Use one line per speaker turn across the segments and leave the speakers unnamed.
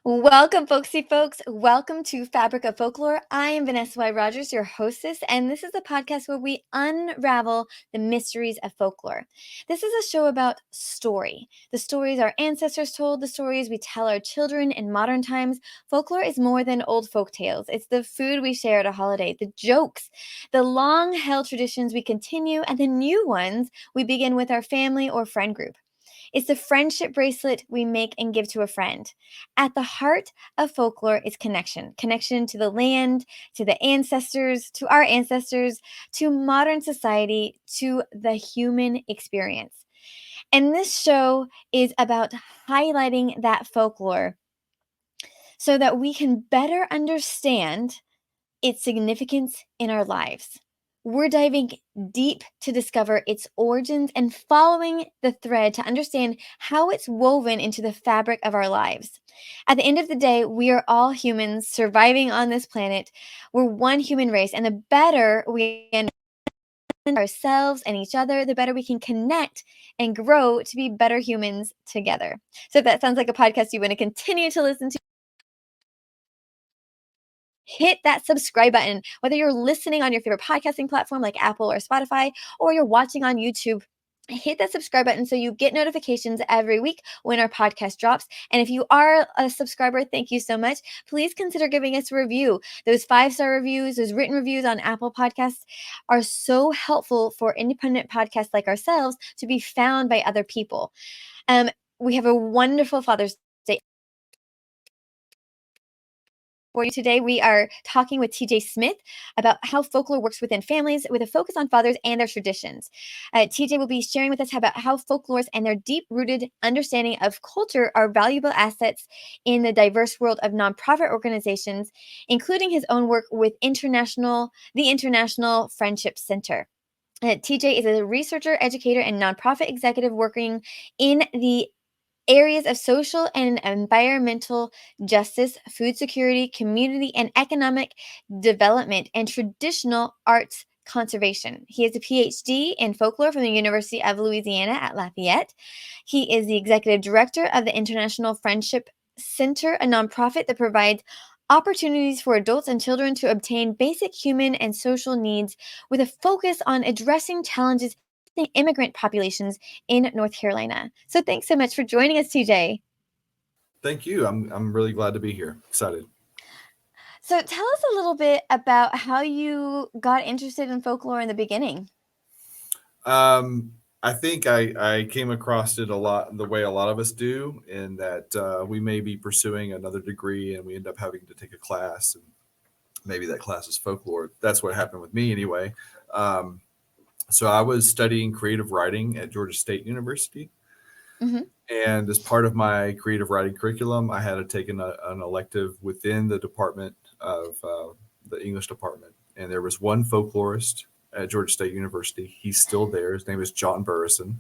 Welcome, folksy folks. Welcome to Fabric of Folklore. I am Vanessa Y. Rogers, your hostess, and this is a podcast where we unravel the mysteries of folklore. This is a show about story. The stories our ancestors told, the stories we tell our children in modern times. Folklore is more than old folk tales. It's the food we share at a holiday, the jokes, the long-held traditions we continue, and the new ones we begin with our family or friend group. It's the friendship bracelet we make and give to a friend. At the heart of folklore is connection to the land, to the ancestors, to our ancestors, to modern society, to the human experience. And this show is about highlighting that folklore so that we can better understand its significance in our lives. We're diving deep to discover its origins and following the thread to understand how it's woven into the fabric of our lives. At the end of the day, we are all humans surviving on this planet. We're one human race, and the better we understand ourselves and each other, the better we can connect and grow to be better humans together. So if that sounds like a podcast you want to continue to listen to, hit that subscribe button. Whether you're listening on your favorite podcasting platform like Apple or Spotify, or you're watching on YouTube, hit that subscribe button so you get notifications every week when our podcast drops. And if you are a subscriber, thank you so much. Please consider giving us a review. Those 5-star reviews, those written reviews on Apple Podcasts are so helpful for independent podcasts like ourselves to be found by other people. We have a wonderful Father's Day for you today. We are talking with TJ Smith about how folklore works within families with a focus on fathers and their traditions. TJ will be sharing with us about how folklorists and their deep-rooted understanding of culture are valuable assets in the diverse world of nonprofit organizations, including his own work with the International Friendship Center. TJ is a researcher, educator, and nonprofit executive working in the areas of social and environmental justice, food security, community and economic development, and traditional arts conservation. He has a PhD in folklore from the University of Louisiana at Lafayette. He is the executive director of the International Friendship Center, a nonprofit that provides opportunities for adults and children to obtain basic human and social needs with a focus on addressing challenges facing immigrant populations in North Carolina. So thanks so much for joining us, TJ.
Thank you. I'm really glad to be here. Excited.
So tell us a little bit about how you got interested in folklore in the beginning.
I think I came across it a lot the way a lot of us do, in that we may be pursuing another degree and we end up having to take a class, and maybe that class is folklore. That's what happened with me anyway. Um, so I was studying creative writing at Georgia State University,
Mm-hmm.
and as part of my creative writing curriculum, I had to take an elective within the department of the English department, and there was one folklorist at Georgia State University. He's still there. His name is John Burrison.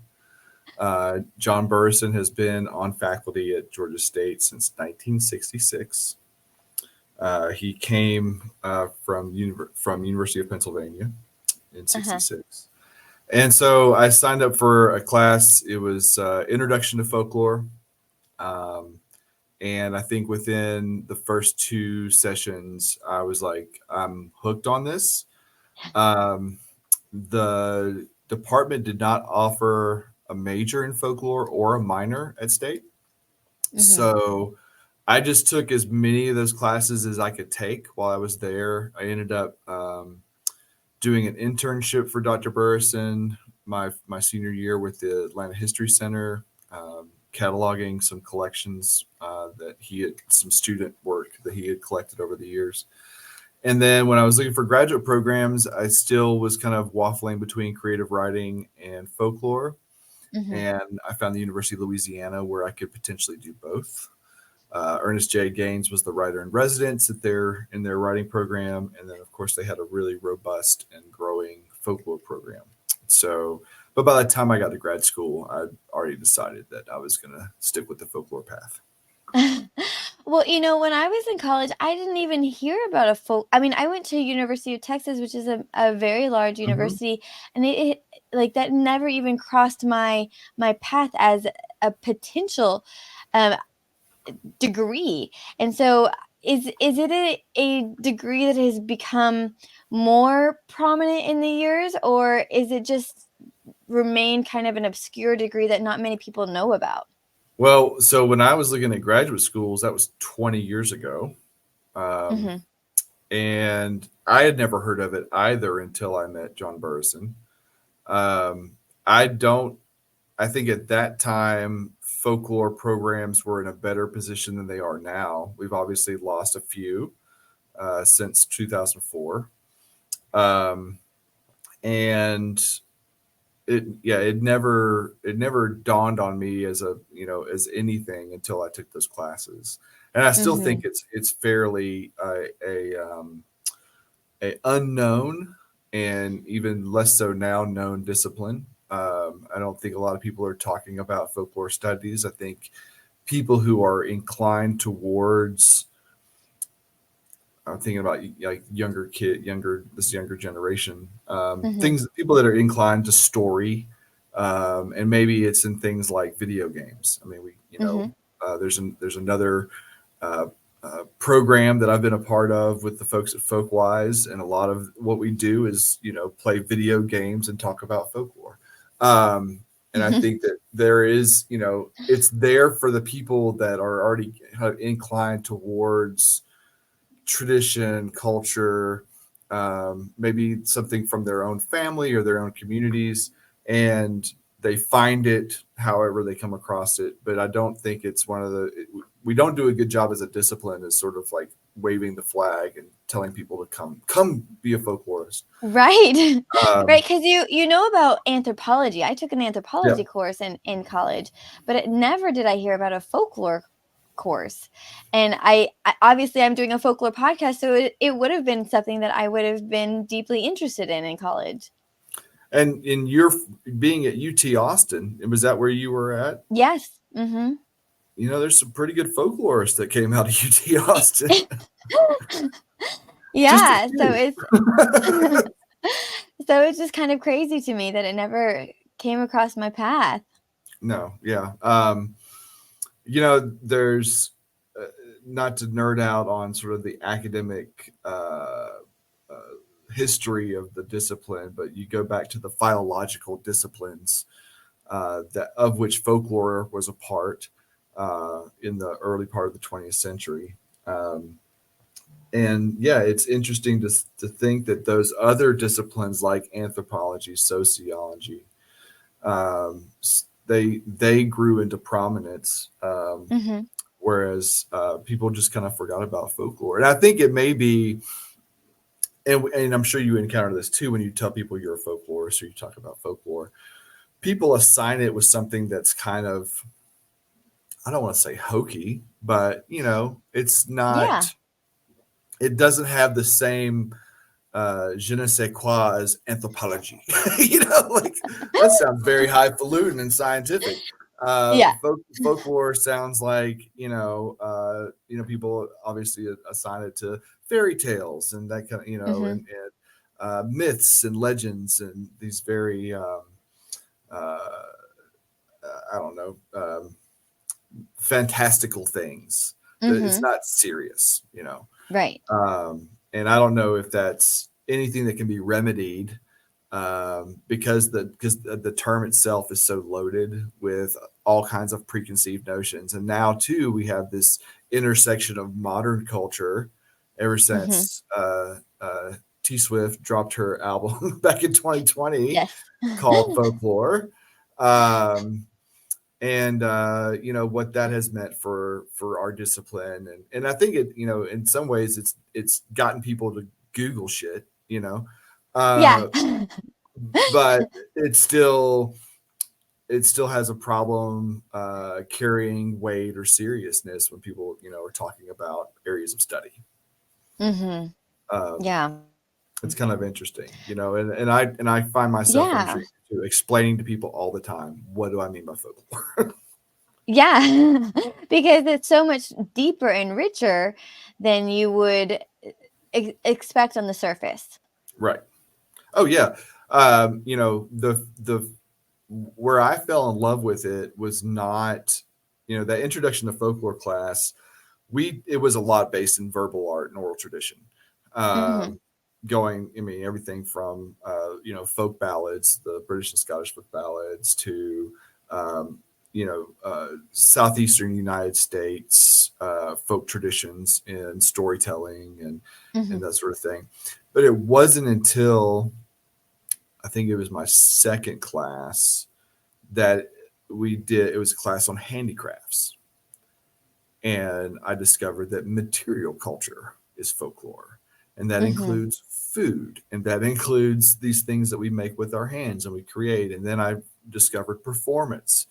John Burrison has been on faculty at Georgia State since 1966. He came from University of Pennsylvania in
Uh-huh.
'66. And so I signed up for a class. It was Introduction to Folklore. Um, and I think within the first 2 sessions, I was like, I'm hooked on this. Um, the department did not offer a major in folklore or a minor at state.
Mm-hmm.
So I just took as many of those classes as I could take while I was there. I ended up doing an internship for Dr. Burrison my senior year with the Atlanta History Center, cataloging some collections that he had, some student work that he had collected over the years. And then when I was looking for graduate programs, I still was kind of waffling between creative writing and folklore.
Mm-hmm.
And I found the University of Louisiana where I could potentially do both. Ernest J. Gaines was the writer in residence in their writing program, and then of course they had a really robust and growing folklore program. So, but by the time I got to grad school, I'd already decided that I was going to stick with the folklore path.
Well, when I was in college, I didn't even hear about a folk. I mean, I went to University of Texas, which is a very large
Mm-hmm.
university, and it like that never even crossed my path as a potential. Um, degree. And so is it a degree that has become more prominent in the years, or is it just remained kind of an obscure degree that not many people know about?
Well, so when I was looking at graduate schools, that was 20 years ago. Um,
Mhm.
and I had never heard of it either until I met John Burrison. Um, I don't, I think at that time, folklore programs were in a better position than they are now. We've obviously lost a few since 2004. Um, and it never dawned on me as as anything until I took those classes. And I still think
Mhm.
it's fairly a unknown, and even less so now known discipline. I don't think a lot of people are talking about folklore studies. I think people who are inclined towards, I'm thinking about like this younger generation,
Mhm.
things, people that are inclined to story, and maybe it's in things like video games. I mean,
Mhm.
there's another uh, program that I've been a part of with the folks at Folkwise, and a lot of what we do is play video games and talk about folklore. Um, and I think that there is, it's there for the people that are already inclined towards tradition, culture, maybe something from their own family or their own communities, and they find it however they come across it. But I don't think it's we don't do a good job as a discipline as sort of like waving the flag and telling people to come be a folklorist.
Right.
Um,
Right, because you know about anthropology. I took an
yeah.
anthropology course in college, but never did I hear about a folklore course. And I obviously I'm doing a folklore podcast, so it would have been something that I would have been deeply interested in college.
And in your being at UT Austin, was that where you were at?
Yes. Mhm.
There's some pretty good folklorists that came out of UT Austin. Just a
Yeah, so
few.
it's so it's just kind of crazy to me that it never came across my path.
No, yeah. There's uh, not to nerd out on sort of the academic uh, history of the discipline, but you go back to the philological disciplines that of which folklore was a part in the early part of the 20th century. Um, and yeah, it's interesting to think that those other disciplines like anthropology, sociology, they grew into prominence,
Mhm.
whereas people just kind of forgot about folklore. And I think it may be, and I'm sure you encounter this too when you tell people you're a folklorist or you talk about folklore. People assign it with something that's kind of, I don't want to say hokey, but it's
Yeah.
not. It doesn't have the same je ne sais quoi as anthropology. Like that sounds very highfalutin and scientific.
Yeah.
Folklore sounds like people obviously assign it to fairy tales and that kind of
Mhm.
and myths and legends and these very uh, I don't know, fantastical things. That it's
Mhm.
not serious.
Right.
And I don't know if that's anything that can be remedied, because the term itself is so loaded with all kinds of preconceived notions. And now too, we have this intersection of modern culture ever
Mhm.
since T Swift dropped her album back in 2020
Yes.
called Folklore. Um, and what that has meant for our discipline, and I think it in some ways it's gotten people to Google shit.
Yeah.
uh but it still has a problem carrying weight or seriousness when people are talking about areas of study.
Mhm.
um
Yeah.
it's kind of interesting, and I find myself
Yeah.
entering into explaining to people all the time, what do I mean by folklore?
Yeah. Because it's so much deeper and richer than you would expect on the surface.
Right. Oh yeah. The where I fell in love with it was not. that introduction to folklore class, it was a lot based in verbal art and oral tradition.
Mm-hmm.
Everything from folk ballads, the British and Scottish folk ballads, to um, southeastern United States folk traditions and storytelling
Mm-hmm.
and that sort of thing. But it wasn't until I think it was my second class that it was a class on handicrafts, and I discovered that material culture is folklore, and that
Mm-hmm.
includes food, and that includes these things that we make with our hands and we create. And then I discovered performance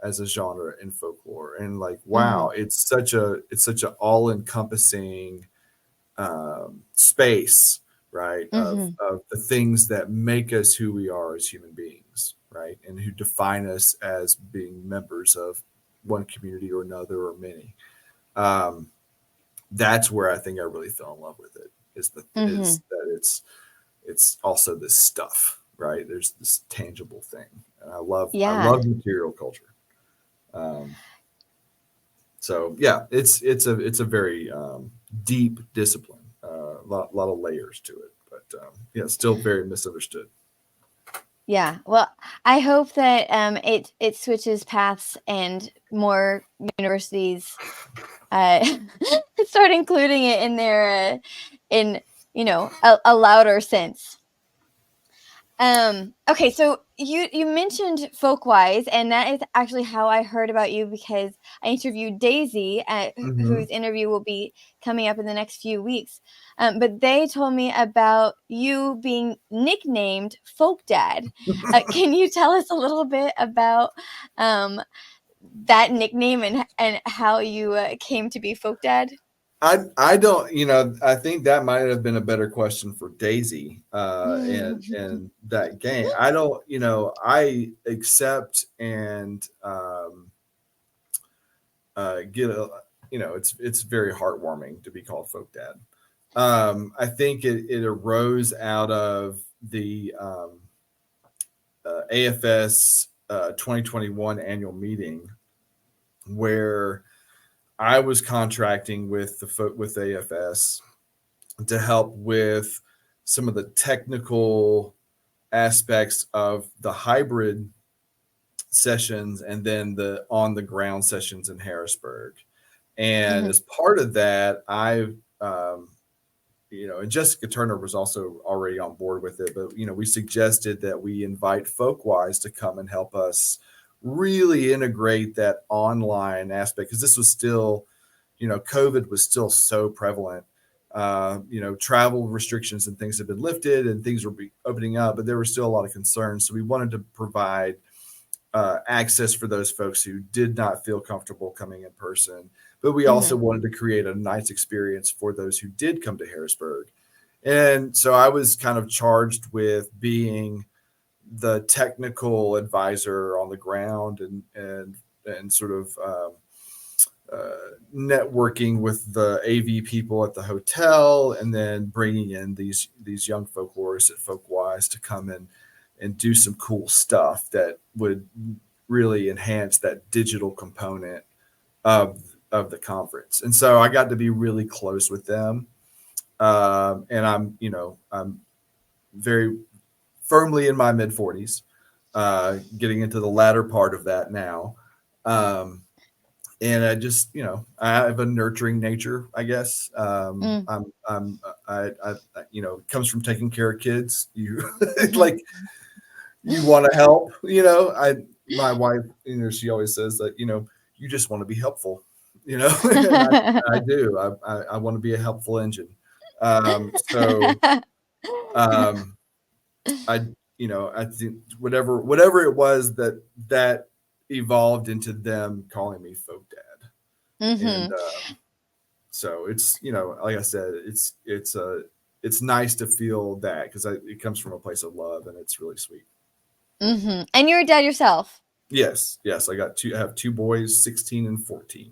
as a genre in folklore, and like,
Mm-hmm.
wow, it's such a all encompassing space, right?
Mm-hmm.
Of the things that make us who we are as human beings, right, and who define us as being members of one community or another or many. um, that's where I think I really fell in love with it.
Mm-hmm.
Is that it's also this stuff, right? There's this tangible thing, and I
Yeah.
love material culture. Um, so yeah, it's a very deep discipline, lot of layers to it, but yeah, still very misunderstood.
Yeah. Well, I hope that it switches paths and more universities uh, start including it in their in a louder sense. Okay, so you mentioned Folkwise, and that is actually how I heard about you, because I interviewed Daisy,
Hmm.
whose interview will be coming up in the next few weeks. But they told me about you being nicknamed Folk Dad. Can you tell us a little bit about um, that nickname and how you came to be Folk Dad?
I don't, I think that might have been a better question for Daisy and that game. I don't, I accept and get a, it's very heartwarming to be called folk dad. I think it arose out of the AFS 2021 annual meeting, where I was contracting with with AFS to help with some of the technical aspects of the hybrid sessions and then the on the ground sessions in Harrisburg. And
Mm-hmm.
as part of that, um, and Jessica Turner was also already on board with it, but, we suggested that we invite Folkwise to come and help us really integrate that online aspect, because this was still, COVID was still so prevalent. Travel restrictions and things had been lifted and things were opening up, but there were still a lot of concerns. So we wanted to provide access for those folks who did not feel comfortable coming in person. But we also
Mm-hmm.
wanted to create a nice experience for those who did come to Harrisburg. And so I was kind of charged with being the technical advisor on the ground and sort of networking with the AV people at the hotel, and then bringing in these young folklorists at Folkwise to come in and do some cool stuff that would really enhance that digital component of the conference. And so I got to be really close with them, and I'm very firmly in my mid 40s, getting into the latter part of that now. Um, and I just, I have a nurturing nature, I guess. It comes from taking care of kids. You
Mm-hmm.
like, you want to help, my wife, she always says that, you just want to be helpful, and I do. I want to be a helpful engine. So um, I, I think whatever it was that evolved into them calling me folk dad. And
Mm-hmm.
so it's, like I said, it's nice to feel that, because it comes from a place of love, and it's really sweet.
Mm-hmm. And you're a dad yourself,
Yes, I have two boys, 16 and 14.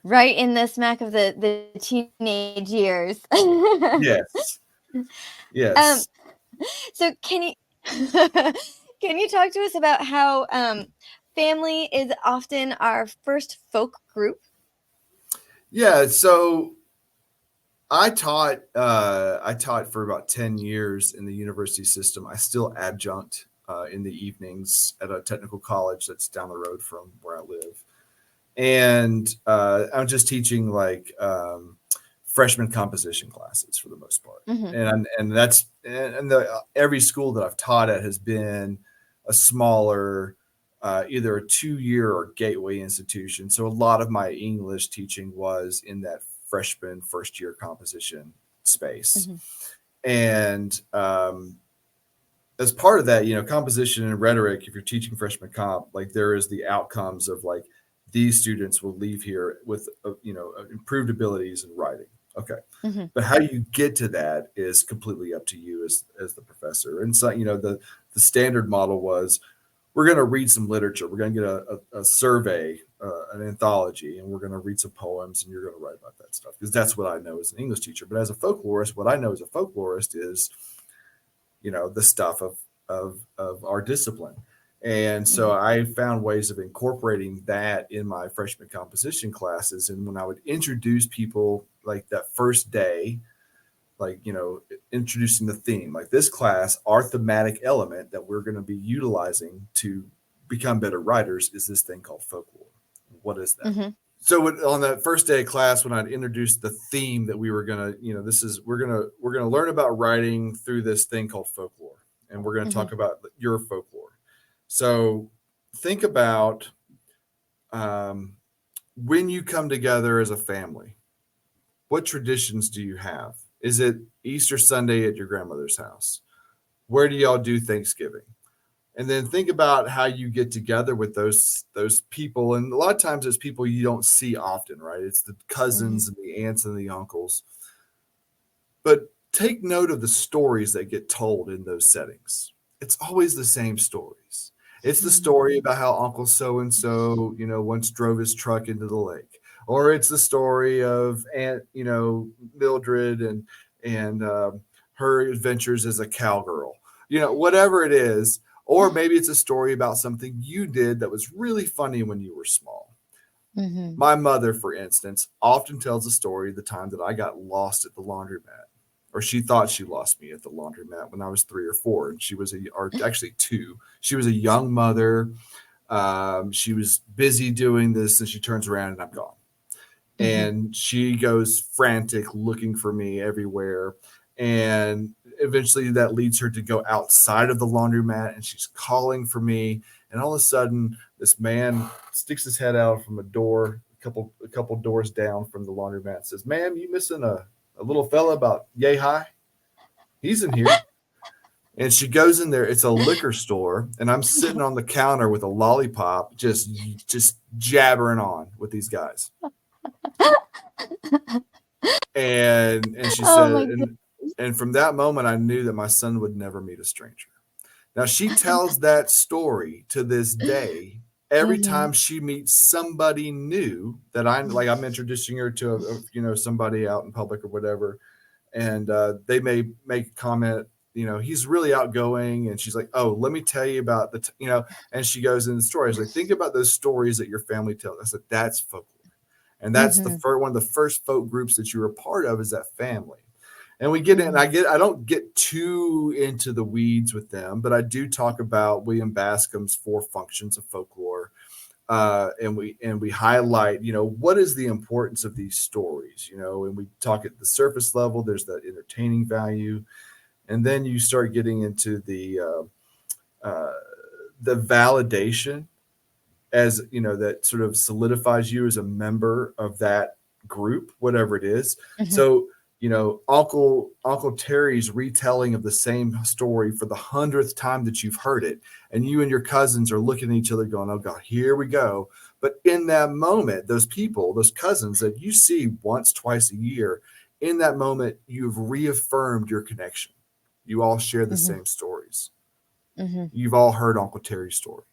right in the smack of the teenage years.
Yes,
um,
yes.
so can you can you talk to us about how family is often our first folk group.
Yeah, so I taught for about 10 years in the university system. I still adjunct in the evenings at a technical college that's down the road from where I live. And I'm just teaching like freshman composition classes for the most part.
Mm-hmm.
And that's and the every school that I've taught at has been a smaller either a 2-year or gateway institution. So a lot of my English teaching was in that freshman first year composition space.
Mm-hmm.
And as part of that, composition and rhetoric, if you're teaching freshman comp, like there is the outcomes of like these students will leave here with, improved abilities in writing. Okay.
Mm-hmm.
But how you get to that is completely up to you as the professor. And so, the standard model was we're going to read some literature. We're going to get a survey, an anthology, and we're going to read some poems, and you're going to write about that stuff because that's what I know as an English teacher. But as a folklorist, what I know as a folklorist is, the stuff of our discipline. And so
Mm-hmm.
I found ways of incorporating that in my freshman composition classes. And when I would introduce people like that first day, like, introducing the theme, like this class, our thematic element that we're going to be utilizing to become better writers is this thing called folklore. What is that?
Mm-hmm.
So on that first day of class, when I'd introduced the theme that we were gonna, we're gonna learn about writing through this thing called folklore, and we're gonna
Mm-hmm.
talk about your folklore. So think about when you come together as a family. What traditions do you have? Is it Easter Sunday at your grandmother's house? Where do y'all do Thanksgiving? And then think about how you get together with those people, and a lot of times it's people you don't see often, right? It's the
Mm-hmm.
cousins and the aunts and the uncles. But take note of the stories that get told in those settings. It's always the same stories. It's the story about how Uncle so and so, once drove his truck into the lake, or it's the story of Aunt, Mildred and her adventures as a cowgirl, whatever it is. Or maybe it's a story about something you did that was really funny when you were small.
Mm-hmm.
My mother, for instance, often tells a story of the time that I got lost at the laundromat, or she thought she lost me at the laundromat when I was 3 or 4, and or actually 2. She was a young mother. She was busy doing this, and she turns around and I'm gone.
Mm-hmm.
And she goes frantic looking for me everywhere. And eventually that leads her to go outside of the laundromat, and she's calling for me. And all of a sudden, this man sticks his head out from a door, a couple doors down from the laundromat, and says, "Ma'am, you missing a little fella about yay high? He's in here." And she goes in there. It's a liquor store, and I'm sitting on the counter with a lollipop, just jabbering on with these guys. And she
Oh
said,
my goodness.
and from that moment, I knew that my son would never meet a stranger. Now she tells that story to this day. Every
Mm-hmm.
time she meets somebody new that I'm introducing her to, somebody out in public or whatever, and they may make a comment. He's really outgoing, and she's like, "Oh, let me tell you about and she goes into the stories like, think about those stories that your family tells. I said, that's folklore. And that's the
Mm-hmm.
first one of the first folk groups that you're a part of is that family. And we get in,
Mm-hmm.
I don't get too into the weeds with them, but I do talk about William Bascom's 4 functions of folklore. And we highlight, what is the importance of these stories, and we talk at the surface level. There's that entertaining value, and then you start getting into the validation, as that sort of solidifies you as a member of that group, whatever it is.
Mm-hmm.
So Uncle Terry's retelling of the same story for the 100th time that you've heard it, and you and your cousins are looking at each other going, "Oh God, here we go." But in that moment, those people, those cousins that you see once, twice a year, in that moment, you've reaffirmed your connection. You all share the
Mm-hmm.
same stories.
Mm-hmm.
You've all heard Uncle Terry's story,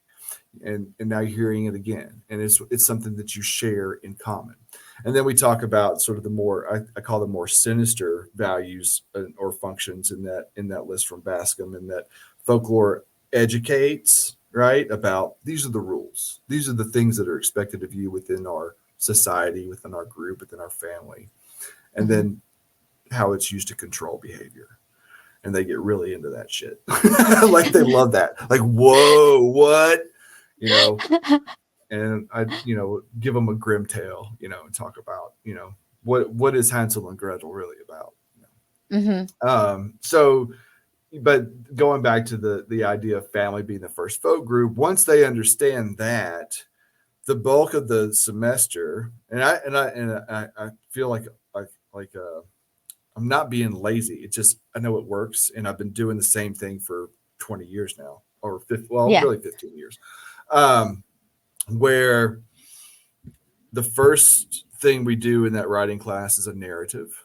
and now you're hearing it again, and it's something that you share in common. And then we talk about sort of the more, I call them more sinister values or functions in that list from Bascom, and that folklore educates, right? About these are the rules, these are the things that are expected of you within our society, within our group, within our family, and
Mhm.
then how it's used to control behavior. And they get really into that shit. Like they love that. Like, whoa, what? You know, and I, give them a grim tale, and talk about, what is Hansel and Gretel really about?
Mhm.
So, but going back to the idea of family being the first folk group, once they understand that, the bulk of the semester, and I feel like I'm not being lazy. It's just I know it works, and I've been doing the same thing for 20 years now, or 50, well,
Yeah.
really 15 years. Um, where the first thing we do in that writing class is a narrative,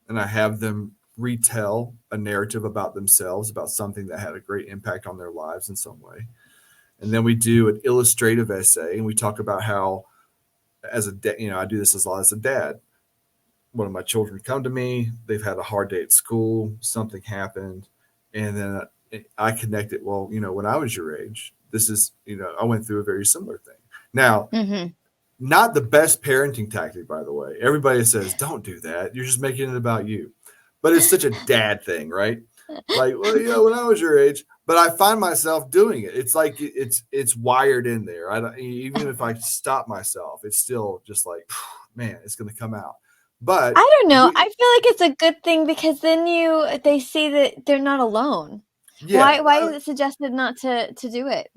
and I have them retell a narrative about themselves, about something that had a great impact on their lives in some way. And then we do an illustrative essay, and we talk about how, as a I do this as a lot as a dad. One of my children come to me, they've had a hard day at school, something happened, and then I connect it. Well, when I was your age, this is, I went through a very similar thing. Now,
Mhm.
not the best parenting tactic, by the way. Everybody says, don't do that. You're just making it about you. But it's such a dad thing, right? Like, well, when I was your age, but I find myself doing it. It's like it's wired in there. I don't, even if I stop myself, it's still just like, man, it's going to come out. But
I don't know. I
we,
feel like it's a good thing because then they see that they're not alone.
yeah,
Why is it suggested not to do it?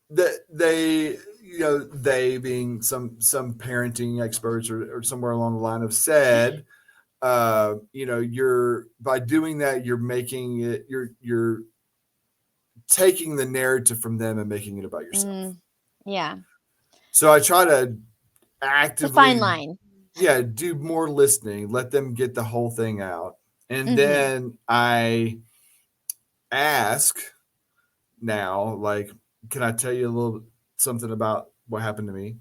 that they being some parenting experts or somewhere along the line have said, you're by doing that, you're making it, you're taking the narrative from them and making it about yourself.
Mm, yeah.
So I try to
It's a fine
actively,
line.
yeah, do more listening, let them get the whole thing out, and
Mhm.
then I ask now, like, can I tell you a little something about what happened to me?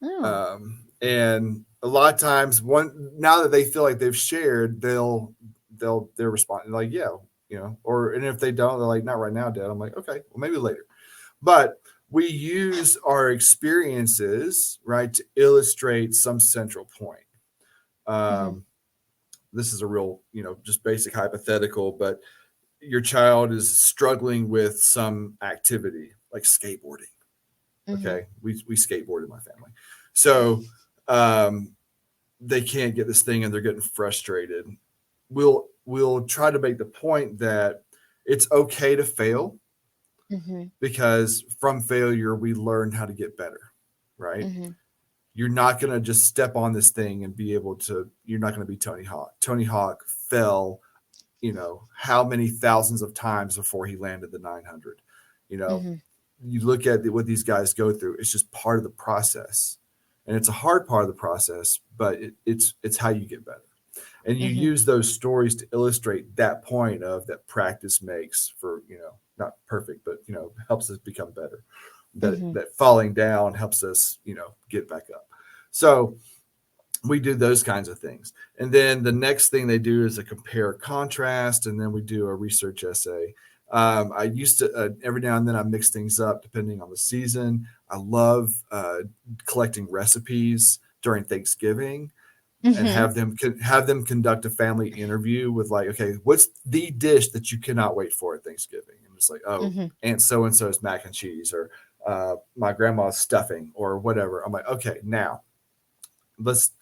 Oh.
And a lot of times, one now that they feel like they've shared, they're responding like, yeah, or and if they don't, they're like, not right now, Dad. I'm like, okay, well, maybe later. But we use our experiences, right, to illustrate some central point.
Mhm.
Um, this is a real, just basic hypothetical, but your child is struggling with some activity like skateboarding.
Mhm.
Okay, we skateboard in my family, so um, they can't get this thing and they're getting frustrated. We'll try to make the point that it's okay to fail,
Mhm.
because from failure we learn how to get better, right?
Mhm.
You're not going to just step on this thing and be able to, you're not going to be Tony Hawk. Tony Hawk fell, how many thousands of times before he landed the 900. You know,
Mhm.
you look at what these guys go through, it's just part of the process. And it's a hard part of the process, but it's how you get better. And you
Mhm.
use those stories to illustrate that point of that practice makes for, not perfect, but helps us become better. that
Mhm.
that falling down helps us, get back up. So we do those kinds of things, and then the next thing they do is a compare contrast, and then we do a research essay. I used to, every now and then I mix things up depending on the season. I love collecting recipes during Thanksgiving, and
Mhm.
have them conduct a family interview with, like, okay, what's the dish that you cannot wait for at Thanksgiving? And it's like, oh,
Mhm.
Aunt so and so's mac and cheese, or my grandma's stuffing, or whatever. I'm like, okay, now let's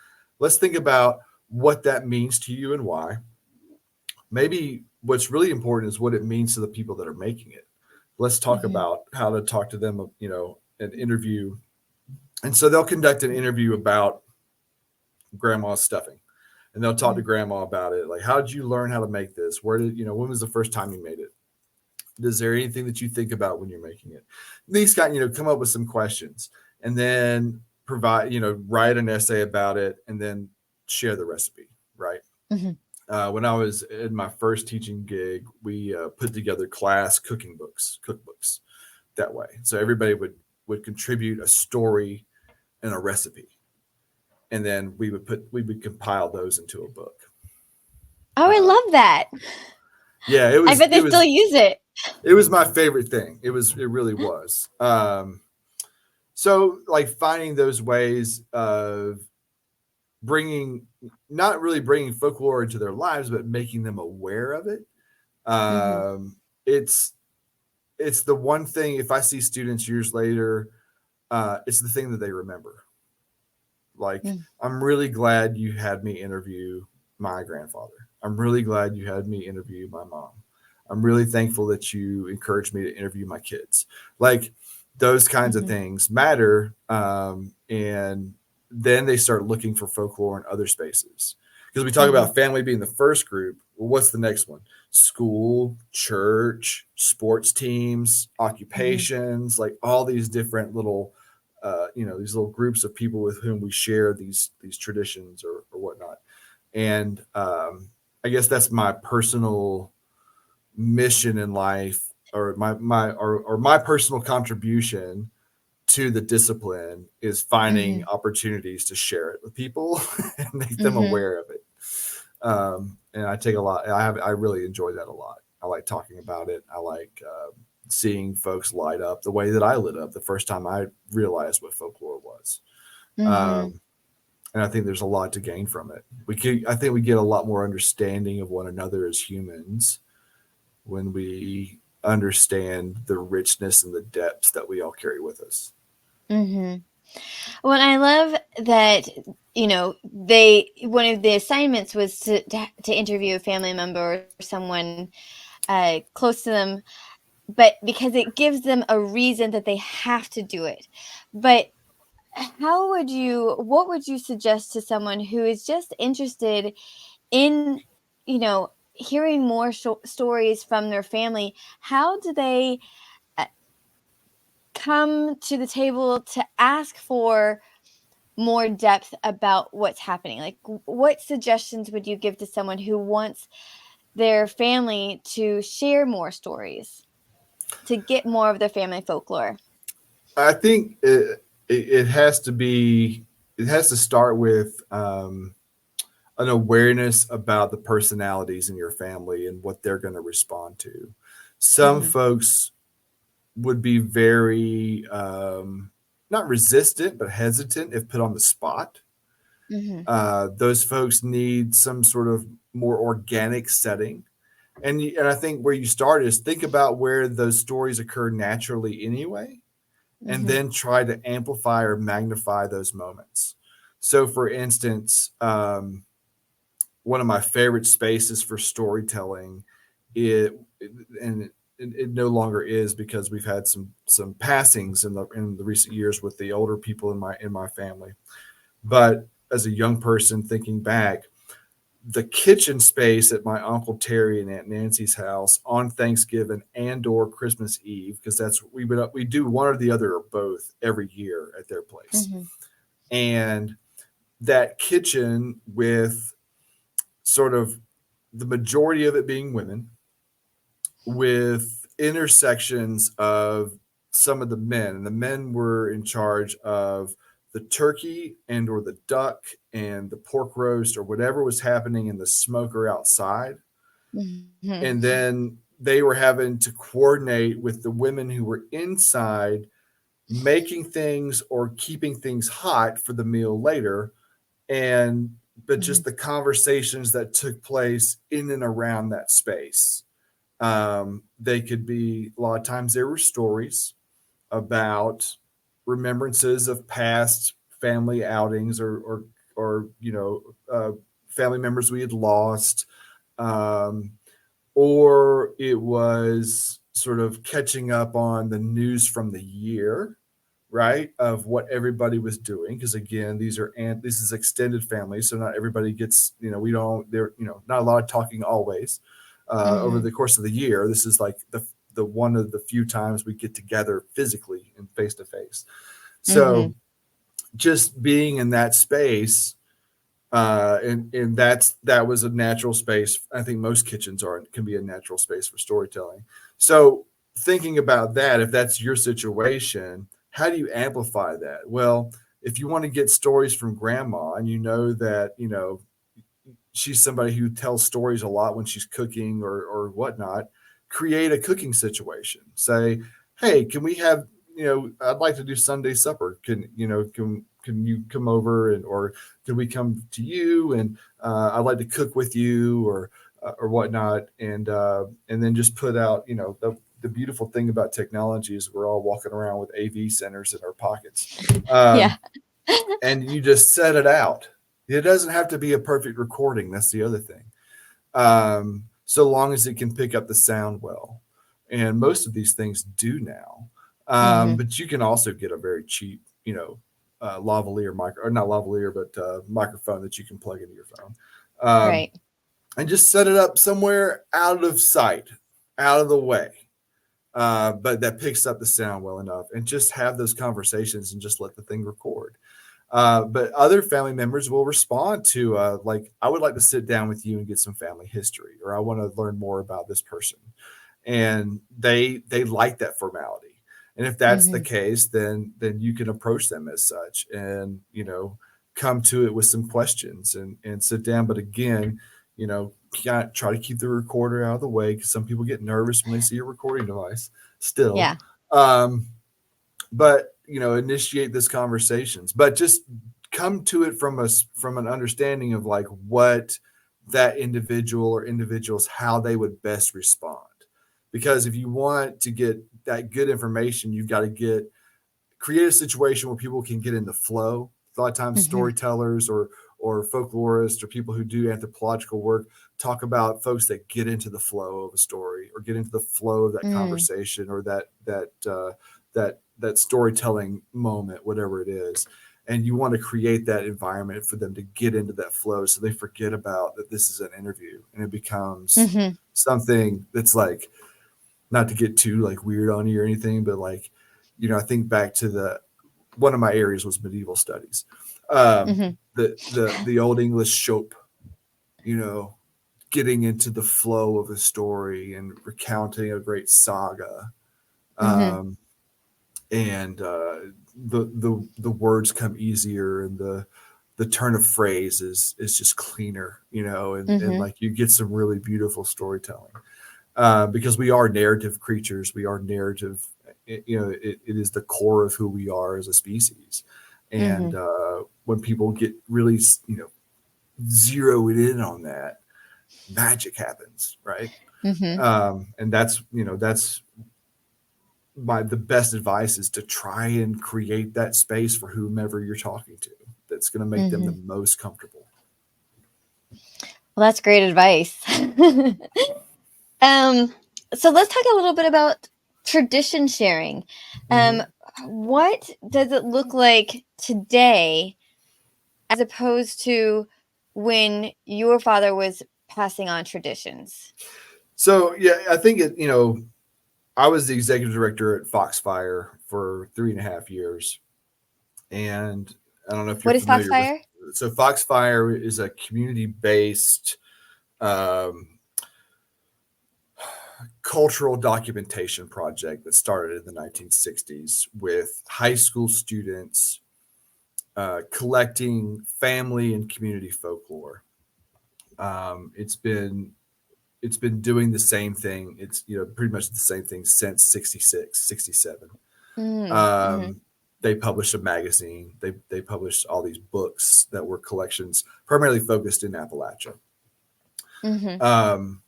let's think about what that means to you and why. Maybe what's really important is what it means to the people that are making it. Let's talk
Mhm.
about how to talk to them, an interview. And so they'll conduct an interview about grandma's stuffing, and they'll talk to
Mhm.
grandma about it. Like, how did you learn how to make this? Where did, when was the first time you made it? Is there anything that you think about when you're making it? These guys, come up with some questions, and then provide, write an essay about it, and then share the recipe, right?
Mhm.
When I was in my first teaching gig, we put together class cookbooks that way. So everybody would contribute a story and a recipe, and then we would compile those into a book.
Oh, I
Uh,
love that.
yeah, it
I
was
bet
it
they still
was
use it.
It was my favorite thing. It really was. So like finding those ways of bringing, not really bringing folklore into their lives, but making them aware of it.
Mhm.
Um, it's it's the one thing, if I see students years later, it's the thing that they remember. Like,
Mm.
I'm really glad you had me interview my grandfather. I'm really glad you had me interview my mom. I'm really thankful that you encouraged me to interview my kids. Like, those kinds of
Mhm.
things matter. And then they start looking for folklore in other spaces. Because we talk
Mhm.
about family being the first group. Well, what's the next one? School, church, sports teams,
Mhm.
occupations, like all these different little these little groups of people with whom we share these traditions or whatnot. And I guess that's my personal mission in life, or my personal contribution to the discipline is finding
Mhm.
opportunities to share it with people and make them
Mhm.
aware of it. And I take a lot. I really enjoy that a lot. I like talking about it. I like seeing folks light up the way that I lit up the first time I realized what folklore was.
Mhm.
Um, and I think there's a lot to gain from it. I think we get a lot more understanding of one another as humans when we understand the richness and the depths that we all carry with us.
Mhm. Well, and I love that, they one of the assignments was to interview a family member or someone close to them, but because it gives them a reason that they have to do it. But what would you suggest to someone who is just interested in, hearing more stories from their family? How do they uh, come to the table to ask for more depth about what's happening? Like, what suggestions would you give to someone who wants their family to share more stories, to get more of their family folklore?
I think it has to be. It has to start with an awareness about the personalities in your family and what they're going to respond to. Some
Mhm.
folks would be very not resistant but hesitant if put on the spot.
Mhm.
Those folks need some sort of more organic setting. And I think where you start is think about where those stories occur naturally anyway, and
Mhm.
then try to amplify or magnify those moments. So, for instance, one of my favorite spaces for storytelling, it and it no longer is because we've had some passings in the recent years with the older people in my family. But as a young person thinking back, the kitchen space at my uncle Terry and Aunt Nancy's house on Thanksgiving and or Christmas Eve, because that's we do one or the other or both every year at their place.
Mhm.
And that kitchen, with sort of the majority of it being women, with intersections of some of the men, and the men were in charge of the turkey and or the duck and the pork roast or whatever was happening in the smoker outside.
Mhm.
And then they were having to coordinate with the women who were inside, making things or keeping things hot for the meal later. And but just
Mhm.
the conversations that took place in and around that space, they could be, a lot of times there were stories about remembrances of past family outings, or family members we had lost, um, or it was sort of catching up on the news from the year, right? Of what everybody was doing. Because again, this is extended family, so not everybody gets, we don't, there, not a lot of talking always over
Mhm.
the course of the year. This is like the one of the few times we get together physically and face to face. So
Mhm.
just being in that space, and that was a natural space. I think most kitchens can be a natural space for storytelling. So thinking about that, if that's your situation, how do you amplify that? Well, if you want to get stories from grandma, and you know that she's somebody who tells stories a lot when she's cooking or whatnot, create a cooking situation. Say, hey, can we have, I'd like to do Sunday supper. Can you come over, or can we come to you, and I'd like to cook with you, or whatnot, and then just put out, the beautiful thing about technology is we're all walking around with AV centers in our pockets.
Yeah.
And you just set it out. It doesn't have to be a perfect recording. That's the other thing. So long as it can pick up the sound well. And most of these things do now.
Mm-hmm.
But you can also get a very cheap, lavalier micro, or not lavalier, but microphone that you can plug into your phone.
Right.
And just set it up somewhere out of sight, out of the way. But that picks up the sound well enough, and just have those conversations and just let the thing record. But other family members will respond to like, I would like to sit down with you and get some family history, or I want to learn more about this person, and they like that formality. And if that's the
Mm-hmm.
case, then you can approach them as such, and come to it with some questions, and sit down. But again, try to keep the recorder out of the way, because some people get nervous when they see a recording device still.
Yeah.
Um, but initiate this conversations, but just come to it from an understanding of like what that individual or individuals, how they would best respond. Because if you want to get that good information, you've got to create a situation where people can get in the flow. A lot of times
Mm-hmm.
storytellers or folklorists or people who do anthropological work talk about folks that get into the flow of a story, or get into the flow of that
Mm.
conversation, or that storytelling moment, whatever it is. And you want to create that environment for them to get into that flow, so they forget about that this is an interview, and it becomes
Mm-hmm.
something that's like, not to get too like weird on you or anything, but like, I think back to one of my areas was medieval studies.
Mm-hmm.
The old English shope, getting into the flow of a story and recounting a great saga.
Mm-hmm.
Um, and the words come easier, and the turn of phrase is just cleaner, and
Mm-hmm.
like you get some really beautiful storytelling. Because we are narrative creatures. We are narrative. It is the core of who we are as a species.
Mm-hmm.
And when people get really, zeroed in on that, magic happens, right?
Mm-hmm.
And that's the best advice is to try and create that space for whomever you're talking to, that's going to make them the
Mm-hmm.
most comfortable.
Well, that's great advice. um, so let's talk a little bit about tradition sharing. Um,
Mm-hmm.
what does it look like today, as opposed to when your father was passing on traditions?
So yeah, I think I was the executive director at Foxfire for 3.5 years, and I don't know if you're
What is
familiar with.
Foxfire?
So Foxfire is a community-based um, cultural documentation project that started in the 1960s with high school students collecting family and community folklore. It's been doing the same thing. It's pretty much the same thing since 66, 67.
Mm-hmm.
Um, they published a magazine. They published all these books that were collections primarily focused in Appalachia.
Mm-hmm.
Um,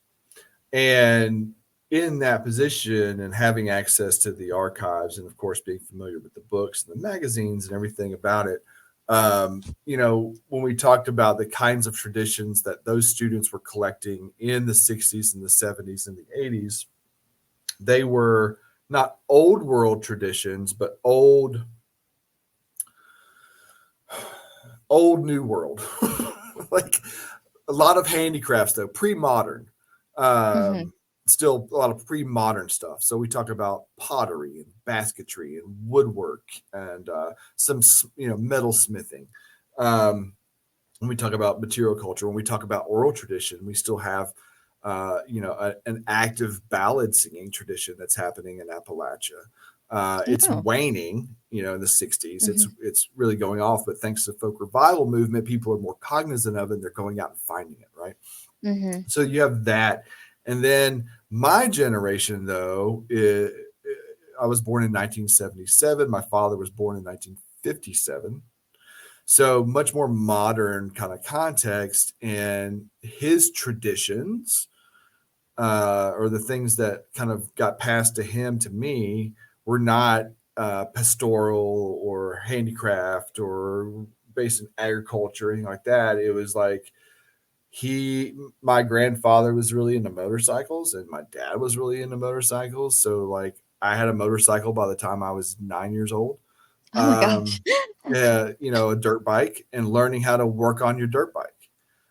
and in that position, and having access to the archives, and of course being familiar with the books and the magazines and everything about it, when we talked about the kinds of traditions that those students were collecting in the 60s and the 70s and the 80s, they were not old world traditions, but old new world. Like a lot of handicrafts, though pre-modern.
Mm-hmm.
um, Still a lot of pre-modern stuff. So we talk about pottery and basketry and woodwork, and some metal smithing. When we talk about material culture, when we talk about oral tradition, we still have an active ballad singing tradition that's happening in Appalachia. It's
Oh.
waning, in the 60s.
Mm-hmm.
It's really going off, but thanks to the folk revival movement, people are more cognizant of it, and they're going out and finding it, right?
Mm-hmm.
So you have that. And then My generation, though, I was born in 1977. My father was born in 1957. So much more modern kind of context, and his traditions, or the things that kind of got passed to him to me, were not pastoral or handicraft or based in agriculture or anything like that. It was like my grandfather was really into motorcycles, and my dad was really into motorcycles. So like I had a motorcycle by the time I was 9 years old.
Oh my gosh.
Yeah, a dirt bike, and learning how to work on your dirt bike,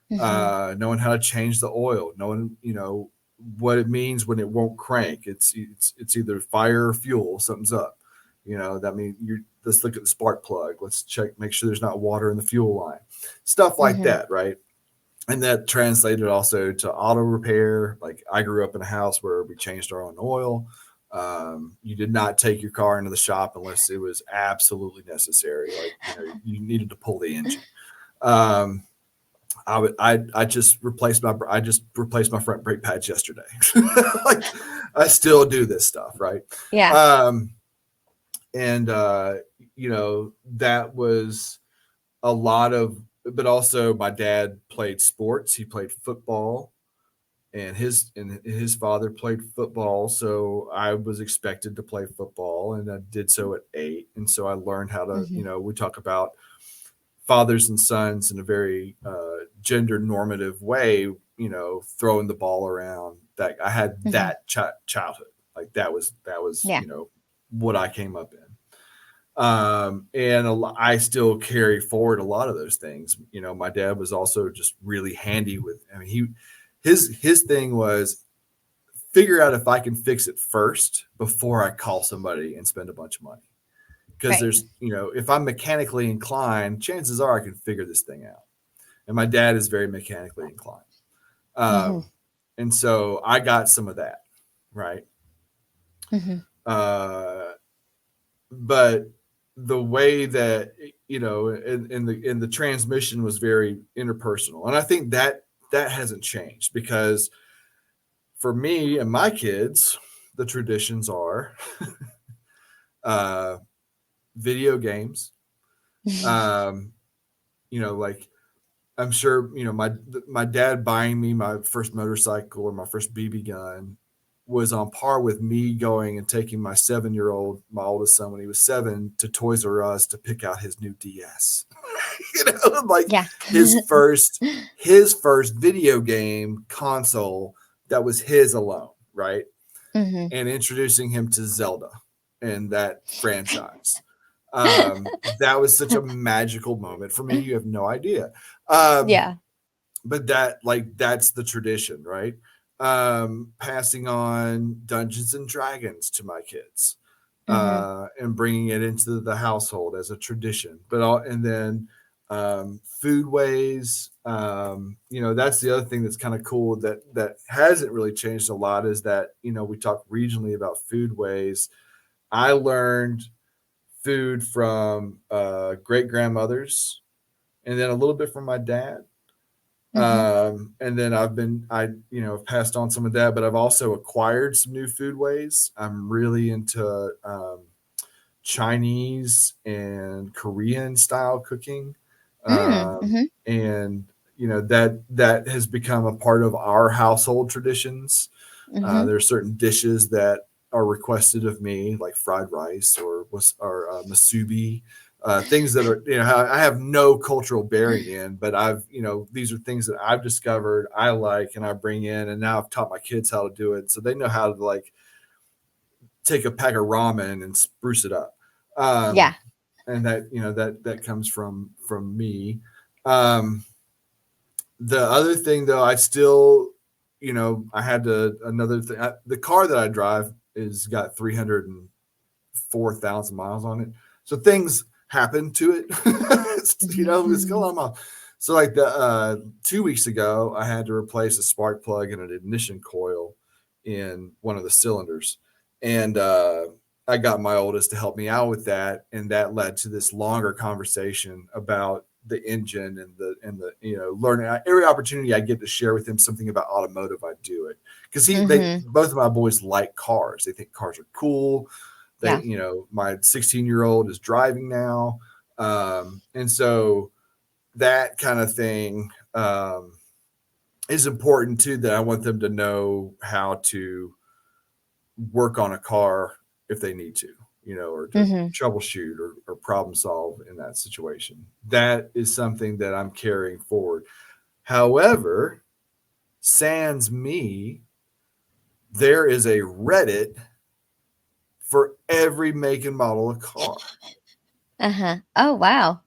Hmm.
knowing how to change the oil, knowing what it means when it won't crank. It's either fire or fuel. Something's up. That means let's look at the spark plug. Let's check, make sure there's not water in the fuel line. Stuff like
Hmm.
that, right? And that translated also to auto repair. Like I grew up in a house where we changed our own oil. You did not take your car into the shop unless it was absolutely necessary. Like you needed to pull the engine. Um, I just replaced my front brake pads yesterday. Like I still do this stuff, right?
Yeah.
Um, and that was a lot of, but also my dad played sports. He played football, and his father played football. So I was expected to play football, and I did so at 8. And so I learned how to,
Hmm.
we talk about fathers and sons in a very gender normative way, throwing the ball around. That I had
Hmm.
that childhood. Like that was
Yeah.
what I came up in. And I still carry forward a lot of those things. My dad was also just really handy with. I mean, his thing was figure out if I can fix it first before I call somebody and spend a bunch of money. Because
Right.
there's, if I'm mechanically inclined, chances are I can figure this thing out. And my dad is very mechanically inclined.
Hmm.
Um, and so I got some of that, right?
Hmm.
Uh, but the way that in the transmission was very interpersonal, and I think that hasn't changed, because for me and my kids, the traditions are uh, video games. Um, like I'm sure my dad buying me my first motorcycle or my first BB gun was on par with me going and taking my oldest son when he was 7, to Toys R Us to pick out his new DS. Like
Yeah.
his first his first video game console that was his alone, right?
Hmm.
And introducing him to Zelda and that franchise. That was such a magical moment for me. You have no idea. Um,
Yeah.
but that's the tradition, right? Passing on Dungeons and Dragons to my kids,
Hmm.
and bringing it into the household as a tradition. And then foodways. That's the other thing that's kind of cool that hasn't really changed a lot, is that we talk regionally about foodways. I learned food from great grandmothers, and then a little bit from my dad.
Hmm.
And then I've passed on some of that, but I've also acquired some new foodways. I'm really into Chinese and Korean style cooking. Um,
Hmm.
and that has become a part of our household traditions.
Hmm.
There are certain dishes that are requested of me, like fried rice or masubi, things that are I have no cultural bearing in, but these are things that I've discovered I like and I bring in, and now I've taught my kids how to do it, so they know how to like take a pack of ramen and spruce it up. Um,
Yeah.
and that comes from me. Um, the other thing, though, I still, I had to another thing. The car that I drive is got 304,000 miles on it, so things happen to it. It's got a lot of miles. So like the 2 weeks ago, I had to replace a spark plug and an ignition coil in one of the cylinders, and I got my oldest to help me out with that, and that led to this longer conversation about the engine and the learning. Every opportunity I get to share with him something about automotive, I do it because they
Mhm.
both of my boys like cars. They think cars are cool. They,
Yeah.
my 16-year-old is driving now, and so that kind of thing is important too. That I want them to know how to work on a car if they need to, or to
Mhm.
troubleshoot or problem solve in that situation. That is something that I'm carrying forward. However, sans me, there is a Reddit for every make and model of car.
Uh-huh. Oh, wow.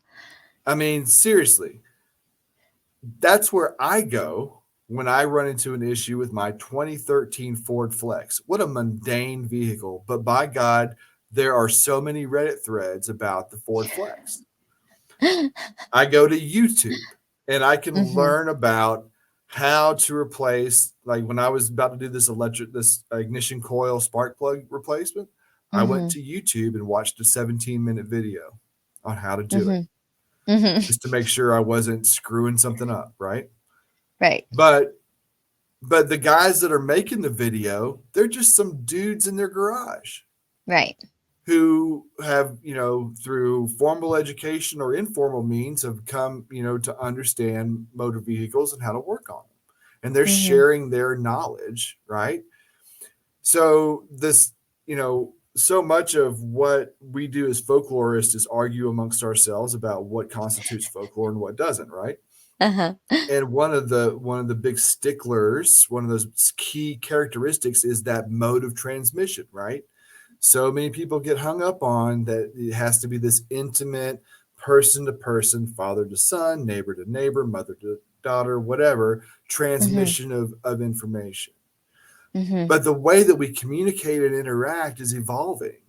I mean, seriously, that's where I go when I run into an issue with my 2013 Ford Flex. What a mundane vehicle, but by God, there are so many Reddit threads about the Ford Flex. I go to YouTube and I can
Mhm.
learn about how to replace, like when I was about to do this ignition coil spark plug replacement, I went
Mhm.
to YouTube and watched a 17-minute video on how to do it
Mhm. Mhm.
just to make sure I wasn't screwing something up, right?
Right.
But But the guys that are making the video, they're just some dudes in their garage
Right.
who have, through formal education or informal means have come, to understand motor vehicles and how to work on them. And they're
Mhm.
sharing their knowledge, right? So so much of what we do as folklorists is argue amongst ourselves about what constitutes folklore and what doesn't, right?
Uh-huh.
And one of the big sticklers, one of those key characteristics is that mode of transmission, right? So many people get hung up on that it has to be this intimate, person to person, father to son, neighbor to neighbor, mother to daughter, whatever,
Mhm.
transmission of information.
Mhm.
But the way that we communicate and interact is evolving.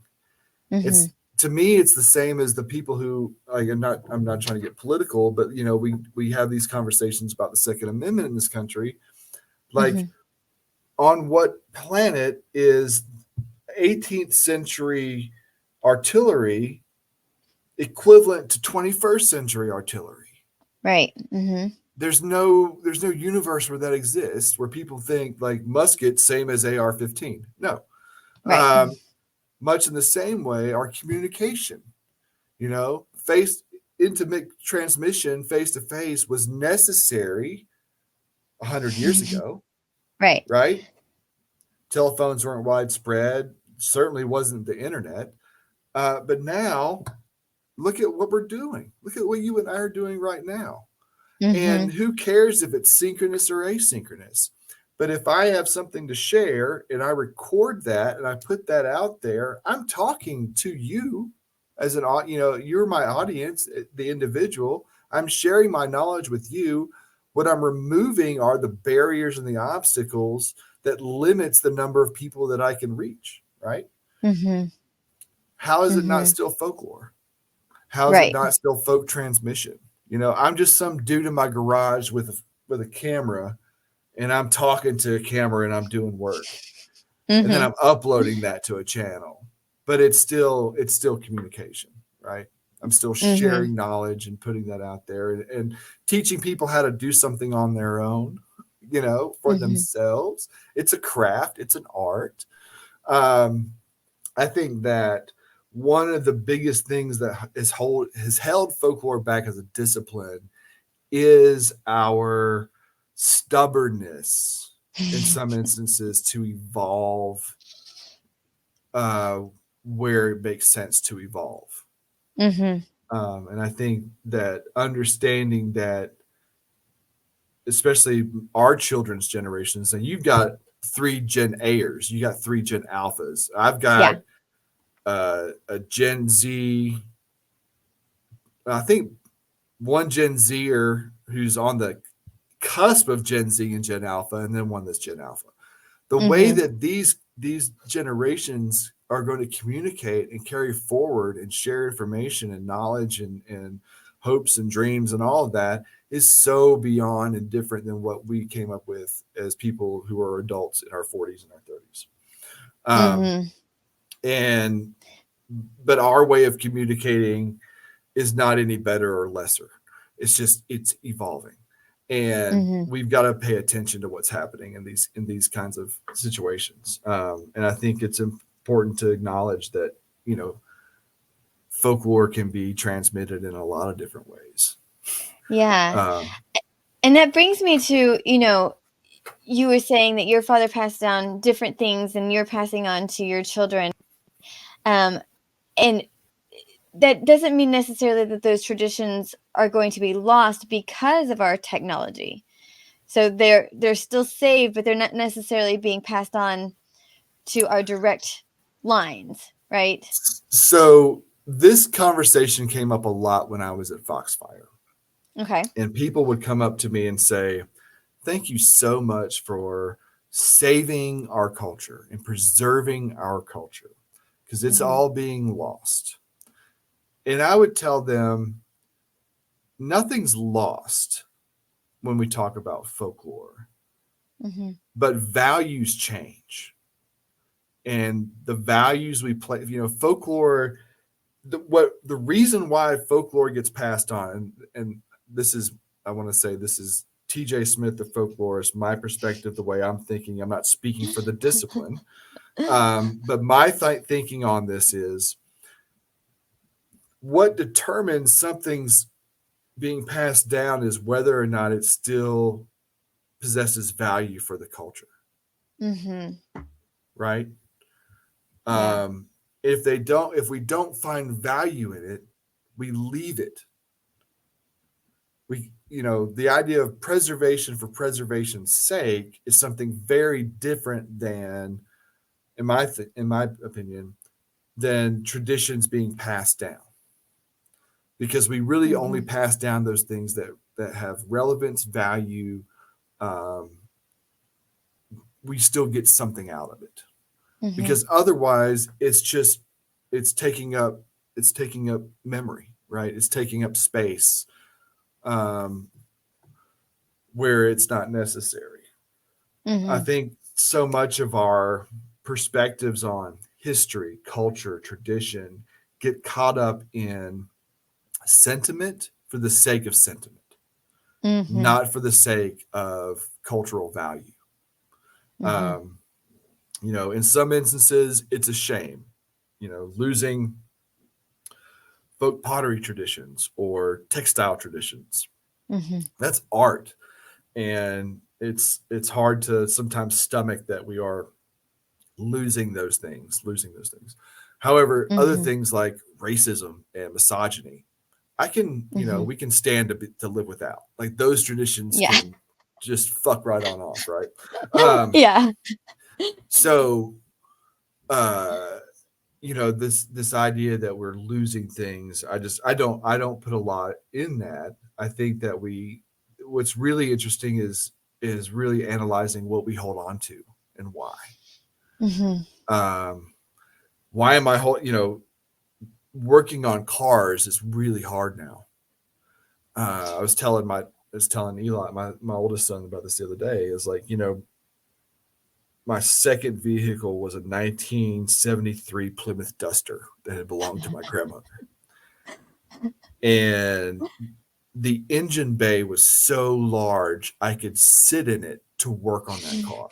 It's
Mhm.
To me, it's the same as the people who, like, I'm not trying to get political, but we have these conversations about the Second Amendment in this country. Like,
Mhm.
on what planet is 18th century artillery equivalent to 21st century artillery?
Right. Mhm.
There's no universe where that exists, where people think like muskets same as AR-15. No.
Right.
Much in the same way, our communication, face intimate transmission face to face was necessary 100 years ago,
Right.
right? Telephones weren't widespread, certainly wasn't the internet. But now, look at what we're doing. Look at what you and I are doing right now. And
Mhm.
who cares if it's synchronous or asynchronous? But if I have something to share and I record that and I put that out there, I'm talking to you as you're my audience, the individual. I'm sharing my knowledge with you. What I'm removing are the barriers and the obstacles that limits the number of people that I can reach, right?
Mhm.
How is it not
Mhm.
still folklore? How is it
Right.
not still folk transmission? I'm just some dude in my garage with a camera, and I'm talking to a camera and I'm doing work, and then
Mhm.
I'm uploading that to a channel. But it's still communication, right? I'm still
Mhm.
sharing knowledge and putting that out there and teaching people how to do something on their own, for
Mhm.
themselves. It's a craft. It's an art. Um, I think that one of the biggest things that has held folklore back as a discipline is our stubbornness in some instances to evolve uh, where it makes sense to evolve.
Mhm.
And I think that understanding that, especially our children's generations, and you've got three Gen A'ers, you got three Gen Alphas. I've
Yeah.
got a Gen Z. I think one Gen Zer who's on the cusp of Gen Z and Gen Alpha, and then one that's Gen Alpha. The way
Mhm.
that these generations are going to communicate and carry forward and share information and knowledge and hopes and dreams and all of that is so beyond and different than what we came up with as people who are adults in our 40s and our 30s. Um,
Mhm.
and but our way of communicating is not any better or lesser. it's evolving, and
Mm-hmm.
we've got to pay attention to what's happening in these kinds of situations. And I think it's important to acknowledge that, you know, folklore can be transmitted in a lot of different ways.
Yeah.
Um,
And that brings me to, you were saying that your father passed down different things and you're passing on to your children. And that doesn't mean necessarily that those traditions are going to be lost because of our technology. So they're still saved, but they're not necessarily being passed on to our direct lines, right?
so this conversation came up a lot when I was at Foxfire,
Okay.
and people would come up to me and say, "Thank you so much for saving our culture and preserving our culture, because it's
Mm-hmm.
all being lost." And I would tell them, nothing's lost when we talk about folklore,
Mm-hmm.
but values change. And the values we play, you know, folklore, the reason why folklore gets passed on, and this is, I want to say, this is TJ Smith, the folklorist, my perspective, the way I'm thinking. I'm not speaking for the discipline, but my thinking on this is, what determines something's being passed down is whether or not it still possesses value for the culture,
Mm-hmm.
right?
Yeah.
Um, if we don't find value in it, we leave it. We, you know, the idea of preservation for preservation's sake is something very different than, in my opinion, than traditions being passed down. Because we really only
Mm-hmm.
pass down those things that have relevance, value. Um, we still get something out of it,
Mm-hmm.
because otherwise it's just, it's taking up it's taking up memory, right? It's taking up space, um, where it's not necessary. I
Mm-hmm.
think so much of our perspectives on history, culture, tradition get caught up in sentiment for the sake of sentiment,
Mm-hmm.
not for the sake of cultural value.
Mm-hmm.
Um, you know, in some instances, it's a shame, you know, losing folk pottery traditions or textile traditions.
Mm-hmm.
That's art, and it's hard to sometimes stomach that we are losing those things. However, other
Mm-hmm.
things like racism and misogyny, I can, you know,
Mm-hmm.
we can stand to live without. Like, those traditions
Yeah.
can just fuck right on off, right? Um,
Yeah.
so, uh, you know, this idea that we're losing things, I don't put a lot in that. I think that what's really interesting is really analyzing what we hold on to and why.
Mm-hmm.
Um, why am I you know, working on cars is really hard now. I was telling Eli, my oldest son, about this the other day. Is like, you know, my second vehicle was a 1973 Plymouth Duster that had belonged to my grandmother, and the engine bay was so large I could sit in it to work on that car.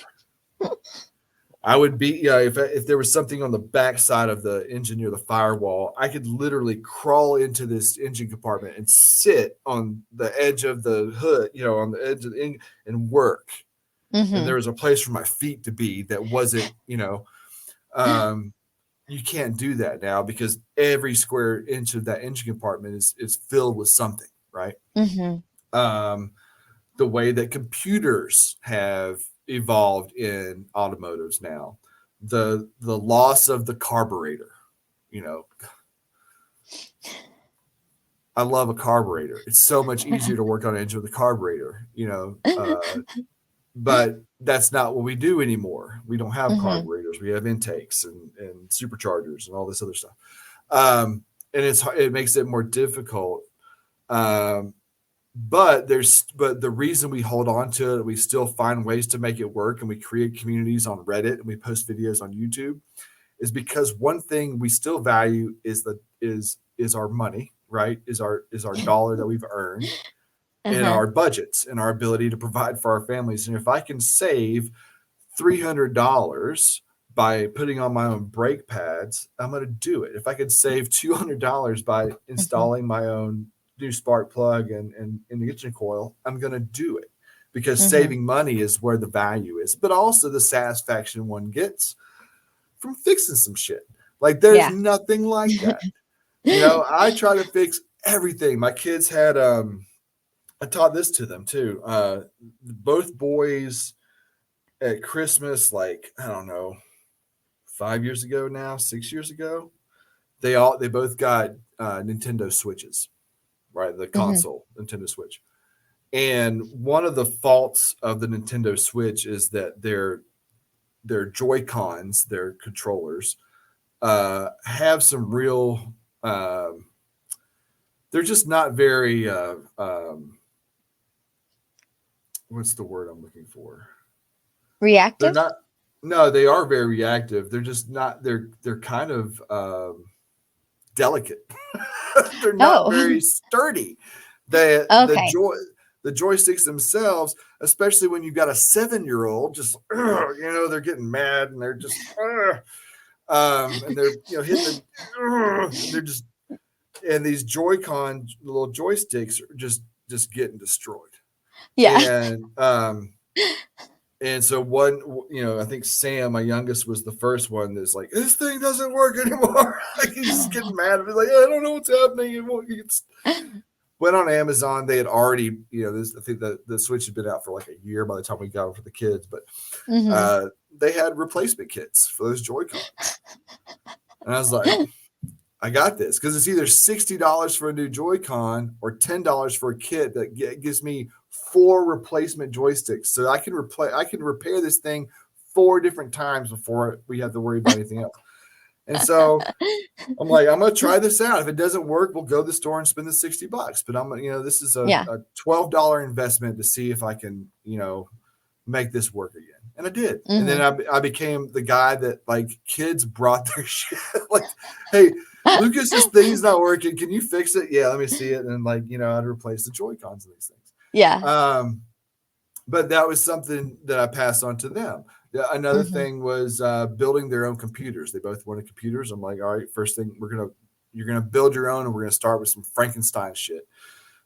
I would be, yeah, if there was something on the back side of the engine near the firewall, I could literally crawl into this engine compartment and sit on the edge of the hood, you know, on the edge of the engine, and work. And
Mm-hmm.
there was a place for my feet to be that wasn't, you know, um, you can't do that now, because every square inch of that engine compartment is filled with something, right?
Mm-hmm.
Um, the way that computers have evolved in automotives now, the loss of the carburetor, you know, I love a carburetor. It's so much easier to work on an engine with a carburetor, you know, but that's not what we do anymore. We don't have
Mm-hmm.
carburetors. We have intakes and superchargers and all this other stuff. Um, and it makes it more difficult. Um, but the reason we hold on to it, we still find ways to make it work, and we create communities on Reddit and we post videos on YouTube, is because one thing we still value is our money, right, is our dollar that we've earned, and
Uh-huh.
our budgets and our ability to provide for our families. And if I can save $300 by putting on my own brake pads, I'm going to do it. If I could save $200 by
Mhm.
installing my own new spark plug and in the kitchen coil, I'm going to do it, because
Mhm.
saving money is where the value is, but also the satisfaction one gets from fixing some shit. Like, there's
Yeah.
nothing like that. I try to fix everything. My kids had I taught this to them too. Both boys at Christmas, like, I don't know, 5 years ago now, 6 years ago, they both got Nintendo Switches, right? The
Mhm.
console Nintendo Switch. And one of the faults of the Nintendo Switch is that their Joy Cons, their controllers, have some real. They're just not very. What's the word I'm looking for? They're
Reactive?
not. No, they are very reactive. They're just not. They're kind of delicate. They're not
Oh.
very sturdy. The
Okay.
the joysticks themselves, especially when you've got a 7-year-old, just they're getting mad and they're just and they're hitting and they're just, and these Joy-Con little joysticks are just getting destroyed.
Yeah.
And so one, I think Sam, my youngest, was the first one that's like, this thing doesn't work anymore. Like, he's just getting mad at me, like, I don't know what's happening. Went on Amazon. They had already, I think the Switch had been out for like a year by the time we got it for the kids, but
Mhm.
they had replacement kits for those Joy-Cons. And I was like, I got this, because it's either $60 for a new Joy-Con or $10 for a kit that gives me 4 replacement joysticks, so I can repair this thing 4 different times before we have to worry about anything else. And so I'm like, I'm gonna try this out. If it doesn't work, we'll go to the store and spend the $60. But this is a
Yeah.
$12 investment to see if I can, make this work again. And I did. And then
Mhm.
I became the guy that, like, kids brought their shit. Like, hey, Lucas, this thing's not working. Can you fix it? Yeah, let me see it. And, like, I'd replace the Joy-Cons and these
Yeah.
things. But that was something that I passed on to them. Another
Mhm.
thing was building their own computers. They both wanted computers. I'm like, all right, first thing, you're gonna build your own, and we're gonna start with some Frankenstein shit.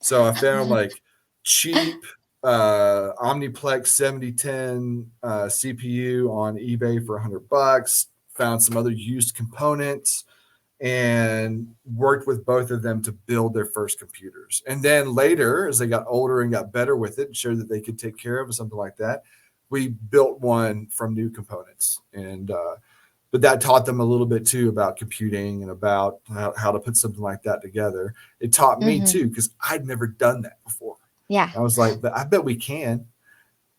So I found, like, cheap Omniplex 7010 CPU on eBay for $100. Found some other used components and worked with both of them to build their first computers. And then later, as they got older and got better with it and showed that they could take care of it, something like that, we built one from new components. And but that taught them a little bit too about computing and about how to put something like that together. It taught me
Mhm.
too, because I'd never done that before.
Yeah.
I was like, but I bet we can.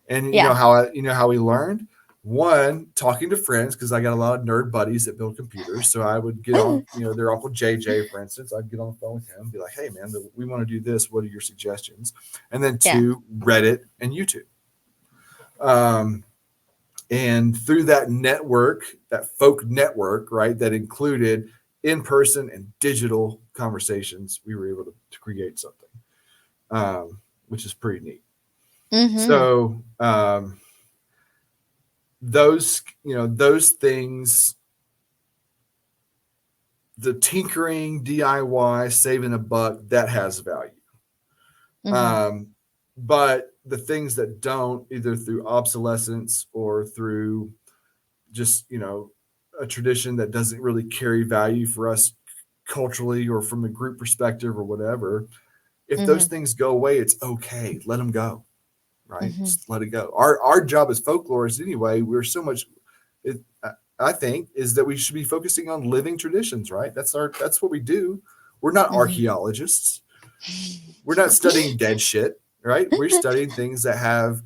And
Yeah.
how we learned? One, talking to friends, because I got a lot of nerd buddies that build computers. So I would get on, their Uncle JJ, for instance. I'd get on the phone with him and be like, hey, man, we want to do this. What are your suggestions? And then
Yeah.
2, Reddit and YouTube. Um, and through that network, that folk network, right, that included in person and digital conversations, we were able to create something, which is pretty neat.
Mhm.
So, those things, the tinkering, DIY, saving a buck, that has value.
Mhm.
um, but the things that don't, either through obsolescence or through just a tradition that doesn't really carry value for us culturally or from a group perspective or whatever, if those
Mhm.
things go away, it's okay, let them go, right?
Mhm.
Just let it go. Our job as folklorists, anyway, we're so much it, I think, is that we should be focusing on living traditions, right? That's what we do. We're not
Mhm.
archaeologists. We're not studying dead shit, right? We're studying things that have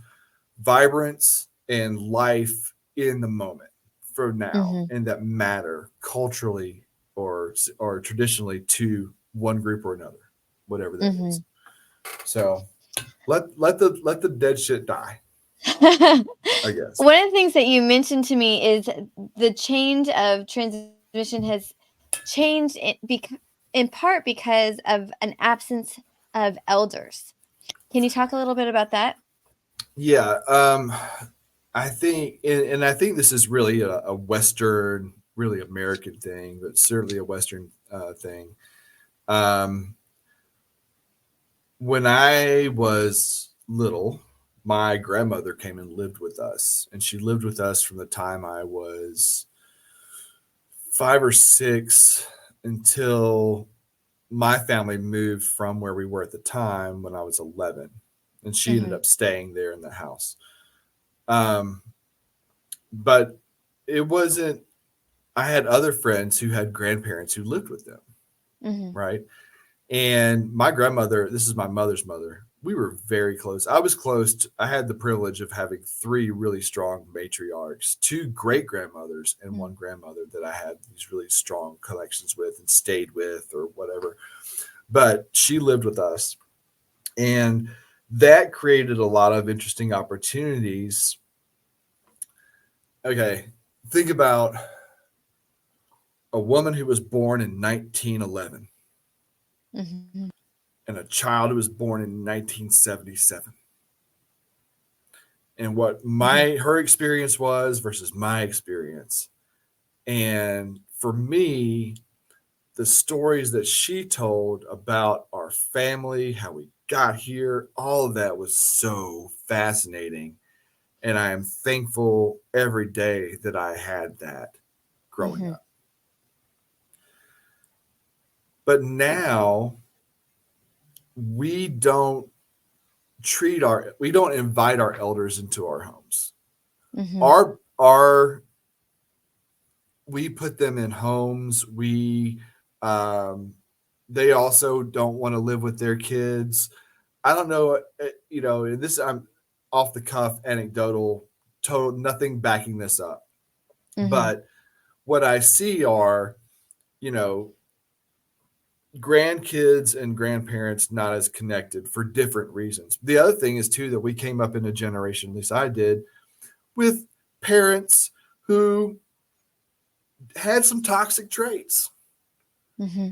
vibrance and life in the moment for now,
Mhm.
and that matter culturally or traditionally to one group or another, whatever that is.
Mhm.
So let the dead shit die, I guess.
One of the things that you mentioned to me is the change of transmission has changed it in part because of an absence of elders. Can you talk a little bit about that?
Yeah, I think, and I think this is really a Western, really American thing, but certainly a Western thing. Um, when I was little, my grandmother came and lived with us, and she lived with us from the time I was 5 or 6 until my family moved from where we were at the time when I was 11, and she ended
Mm-hmm.
up staying there in the house. Um, but it wasn't. I had other friends who had grandparents who lived with them,
Mm-hmm.
right? And my grandmother, this is my mother's mother, we were very close. I was close. I had the privilege of having three really strong matriarchs, two great grandmothers, and one grandmother that I had these really strong connections with and stayed with or whatever. But she lived with us. And that created a lot of interesting opportunities. Okay, think about a woman who was born in 1911
Mm-hmm.
and a child who was born in 1977, and what
Mm-hmm.
my her experience was versus my experience. And for me, the stories that she told about our family, how we got here, all of that was so fascinating. And I am thankful every day that I had that growing
Mm-hmm.
up. But now we don't we don't invite our elders into our homes.
Mm-hmm.
Our We put them in homes. We um they also don't want to live with their kids. I don't know, this I'm off the cuff anecdotal, total nothing backing this up.
Mm-hmm.
But what I see are, you know, grandkids and grandparents not as connected for different reasons. The other thing is too that we came up in a generation, at least I did, with parents who had some toxic traits
Mm-hmm.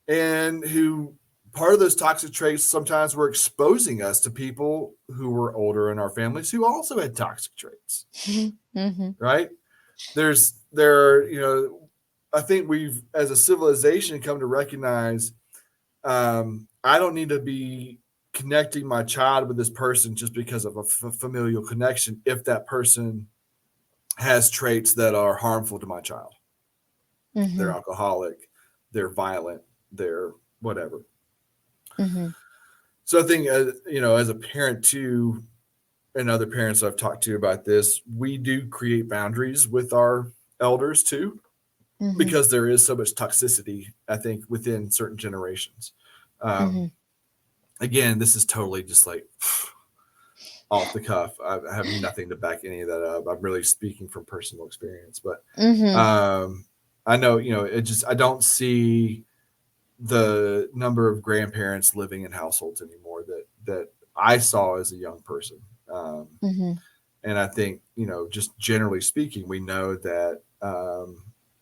and who part of those toxic traits sometimes were exposing us to people who were older in our families who also had toxic traits,
Mm-hmm.
right? There I think we've as a civilization come to recognize, I don't need to be connecting my child with this person just because of a familial connection if that person has traits that are harmful to my child. They're
Mm-hmm.
alcoholic, they're violent, they're whatever.
Mm-hmm.
So I think, as a parent too, and other parents I've talked to about this, we do create boundaries with our elders too,
Mm-hmm.
because there is so much toxicity, I think, within certain generations. Um,
Mm-hmm.
Again, this is totally just like off the cuff. I have nothing to back any of that up. I'm really speaking from personal experience, but
Mm-hmm.
I know, I don't see the number of grandparents living in households anymore that I saw as a young person. Um,
Mm-hmm.
and I think, just generally speaking, we know that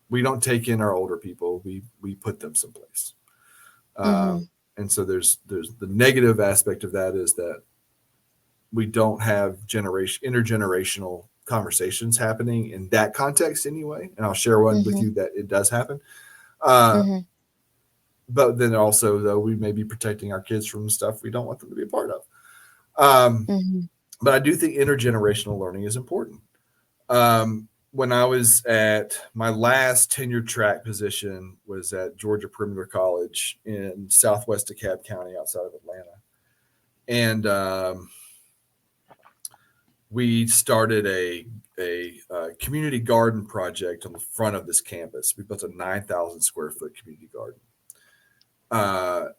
we don't take in our older people; we put them someplace.
Mm-hmm.
And so there's the negative aspect of that is that we don't have intergenerational conversations happening in that context anyway. And I'll share one with
Mm-hmm.
you that it does happen. Uh,
Mm-hmm.
but then also, though, we may be protecting our kids from stuff we don't want them to be a part of. Um,
Mm-hmm.
but I do think intergenerational learning is important. When I was at my last tenure track position was at Georgia Perimeter College in southwest DeKalb County outside of Atlanta. And we started a community garden project on the front of this campus. We built a 9,000 square foot community garden. Uh,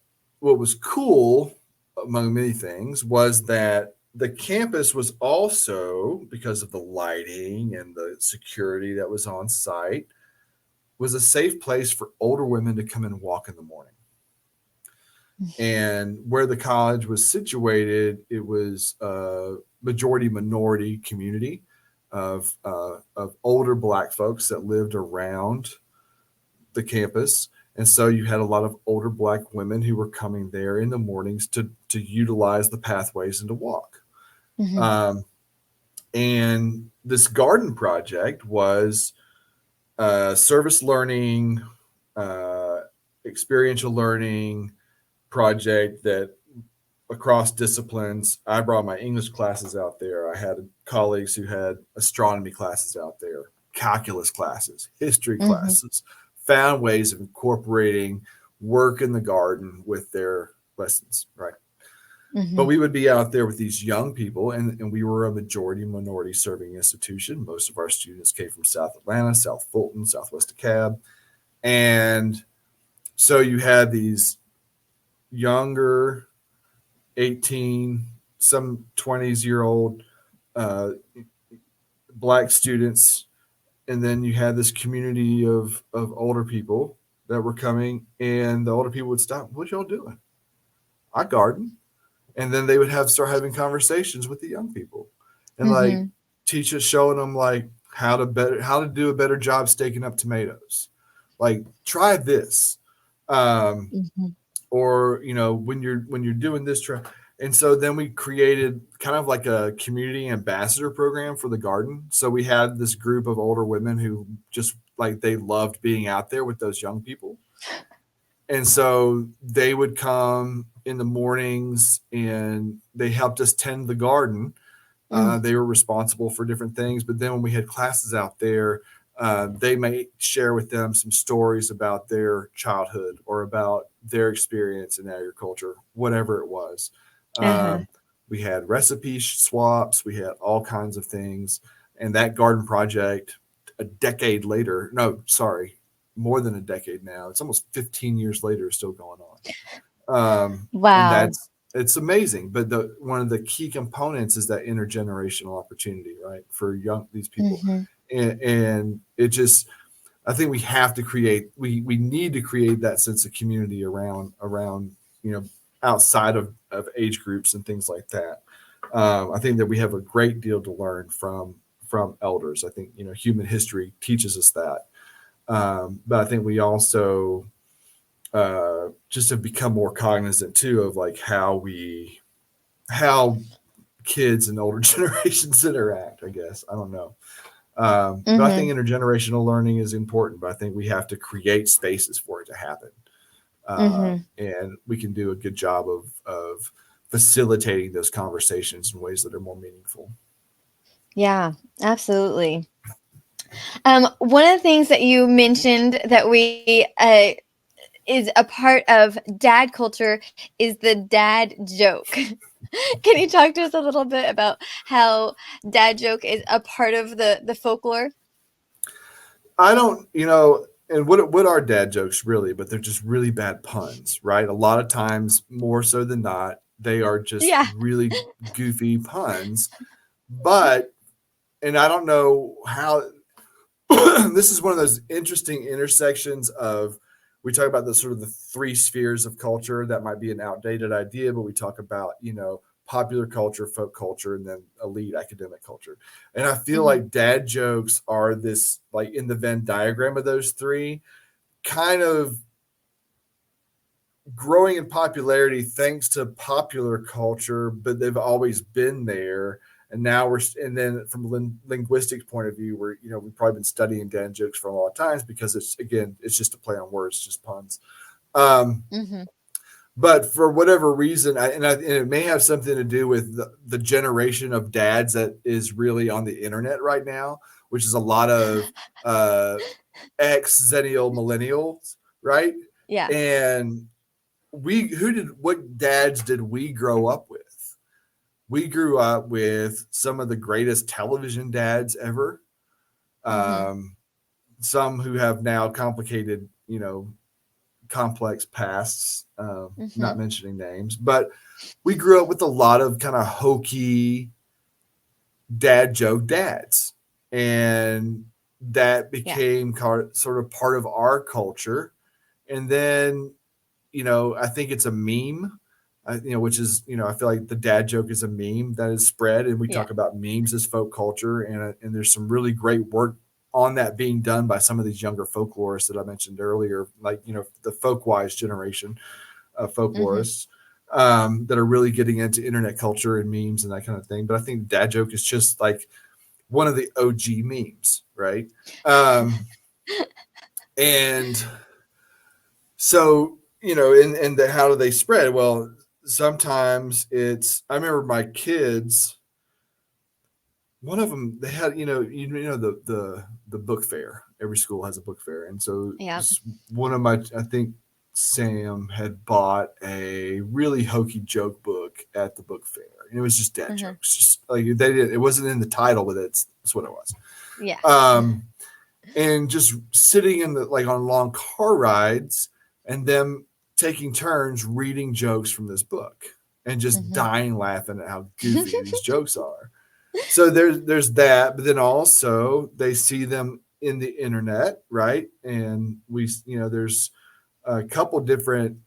what was cool, among many things, was that the campus was also, because of the lighting and the security that was on site, was a safe place for older women to come and walk in the morning. And where the college was situated, it was a majority minority community of older Black folks that lived around the campus. And so you had a lot of older Black women who were coming there in the mornings to utilize the pathways and to walk.
Mhm.
Um, and this garden project was service learning, uh, experiential learning project that across disciplines. I brought my English classes out there. I had colleagues who had astronomy classes out there, calculus classes, history
Mhm.
classes, found ways of incorporating work in the garden with their lessons, right? But
Mhm.
we would be out there with these young people, and we were a majority minority serving institution. Most of our students came from South Atlanta, South Fulton, Southwest DeKalb. And so you had these younger 18, some 20s-year-old uh, Black students. And then you had this community of older people that were coming, and the older people would stop. What y'all doing? I garden. And then they would have start having conversations with the young people, and like
Mhm.
teachers showing them like how to do a better job staking up tomatoes. Like try this, um,
Mhm.
or when you're doing this try. And so then we created kind of like a community ambassador program for the garden. So we had this group of older women who just like they loved being out there with those young people, and so they would come in the mornings and they helped us tend the garden.
Mm.
They were responsible for different things. But then when we had classes out there, they may share with them some stories about their childhood or about their experience in agriculture, whatever it was.
Uh-huh.
Um, we had recipe swaps, we had all kinds of things. And that garden project, a decade later, no, sorry, more than a decade now, it's almost 15 years later, is still going on. And
Wow.
that's it's amazing. But one of the key components is that intergenerational opportunity, right, for these people,
Mhm.
and it just I think we have to create we need to create that sense of community around you know outside of age groups and things like that. I think that we have a great deal to learn from elders. I think human history teaches us that, but I think we also just have become more cognizant too of like how kids and older generations interact. I guess I don't know, but I think
Mhm.
intergenerational learning is important. But I think we have to create spaces for it to happen,
Mhm.
and we can do a good job of facilitating those conversations in ways that are more meaningful.
Yeah, absolutely. One of the things that you mentioned that we is a part of dad culture is the dad joke. Can you talk to us a little bit about how dad joke is a part of the folklore?
I don't, and what are dad jokes really? But they're just really bad puns, right? A lot of times, more so than not, they are just
Yeah.
really goofy puns. But and I don't know how this is one of those interesting intersections of we talk about the sort of the three spheres of culture that might be an outdated idea, but we talk about popular culture, folk culture, and then elite academic culture. And I feel
Mhm.
like dad jokes are this like in the Venn diagram of those three, kind of growing in popularity thanks to popular culture, but they've always been there. And now and then from a linguistics point of view, we've probably been studying dad jokes for a lot of times because it's just a play on words, just puns. Um,
Mhm.
but for whatever reason, and it may have something to do with the generation of dads that is really on the internet right now, which is a lot of uh, ex Zennial millennials, right?
Yeah.
And what dads did we grow up with? We grew up with some of the greatest television dads ever.
Mhm.
Um, some who have now complicated, complex pasts. Not
Mhm.
mentioning names, but we grew up with a lot of kind of hokey dad joke dads, and that
Yeah.
became sort of part of our culture. And then I think it's a meme, which is, I feel like the dad joke is a meme that is spread, and we
Yeah.
talk about memes as folk culture, and there's some really great work on that being done by some of these younger folklorists that I mentioned earlier, like, the Folkwise generation of folklorists, that are really getting into internet culture and memes and that kind of thing. But I think dad joke is just like one of the OG memes, right? And so, and how do they spread? Well, sometimes I remember my kids, one of them, they had, the book fair. Every school has a book fair. And so
Yeah.
one of my, I think Sam had bought a really hokey joke book at the book fair. And it was just dad jokes. Just like it wasn't in the title, but that's what it was.
Yeah.
And just sitting in on long car rides and them taking turns reading jokes from this book and just dying laughing at how goofy these jokes are. So there's that, but then also they see them in the internet, right? And there's a couple different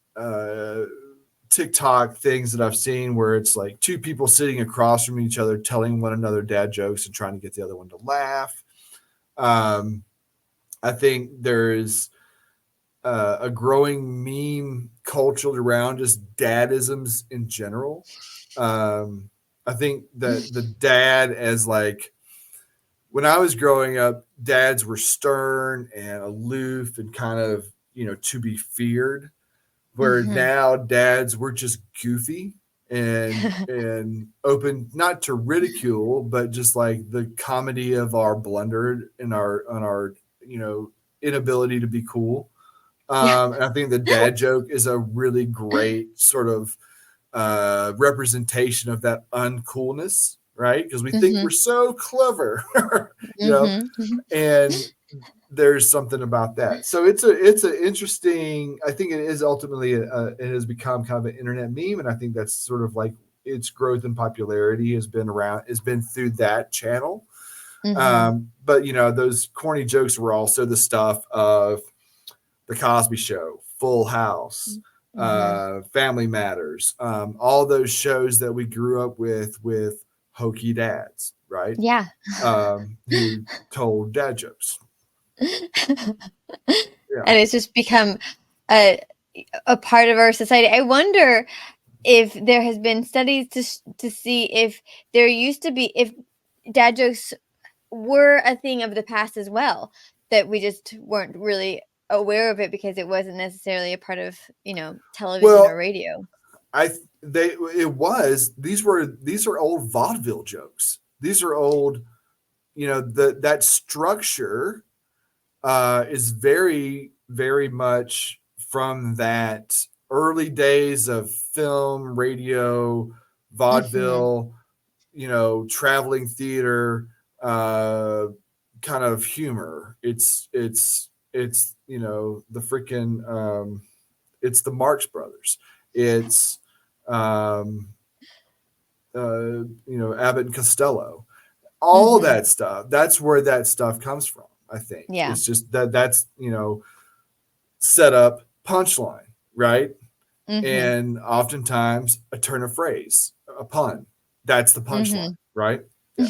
TikTok things that I've seen where it's like two people sitting across from each other telling one another dad jokes and trying to get the other one to laugh. I think there's a growing meme culture around just dadisms in general. I think that the dad, as like, when I was growing up, dads were stern and aloof and kind of, to be feared, where now dads were just goofy and open, not to ridicule, but just like the comedy of our blunder and our inability to be cool. And I think the dad joke is a really great sort of representation of that uncoolness, right? Because we think we're so clever, and there's something about that. So it's an interesting. I think it is ultimately it has become kind of an internet meme, and I think that's sort of like its growth and popularity has been through that channel. But those corny jokes were also the stuff of The Cosby Show, Full House, Family Matters, all those shows that we grew up with hokey dads, right?
Yeah.
Who told dad jokes. Yeah.
And it's just become a part of our society. I wonder if there has been studies to see if there used to be, if dad jokes were a thing of the past as well, that we just weren't really aware of it because it wasn't necessarily a part of television or radio.
These are old vaudeville jokes. These are old, that structure is very, very much from that early days of film, radio, vaudeville, traveling theater, kind of humor. It's the freaking it's the Marx Brothers. It's Abbott and Costello. All that stuff. That's where that stuff comes from, I think.
Yeah.
It's just that's set up punchline, right? And oftentimes a turn of phrase, a pun. That's the punchline, right? Yeah.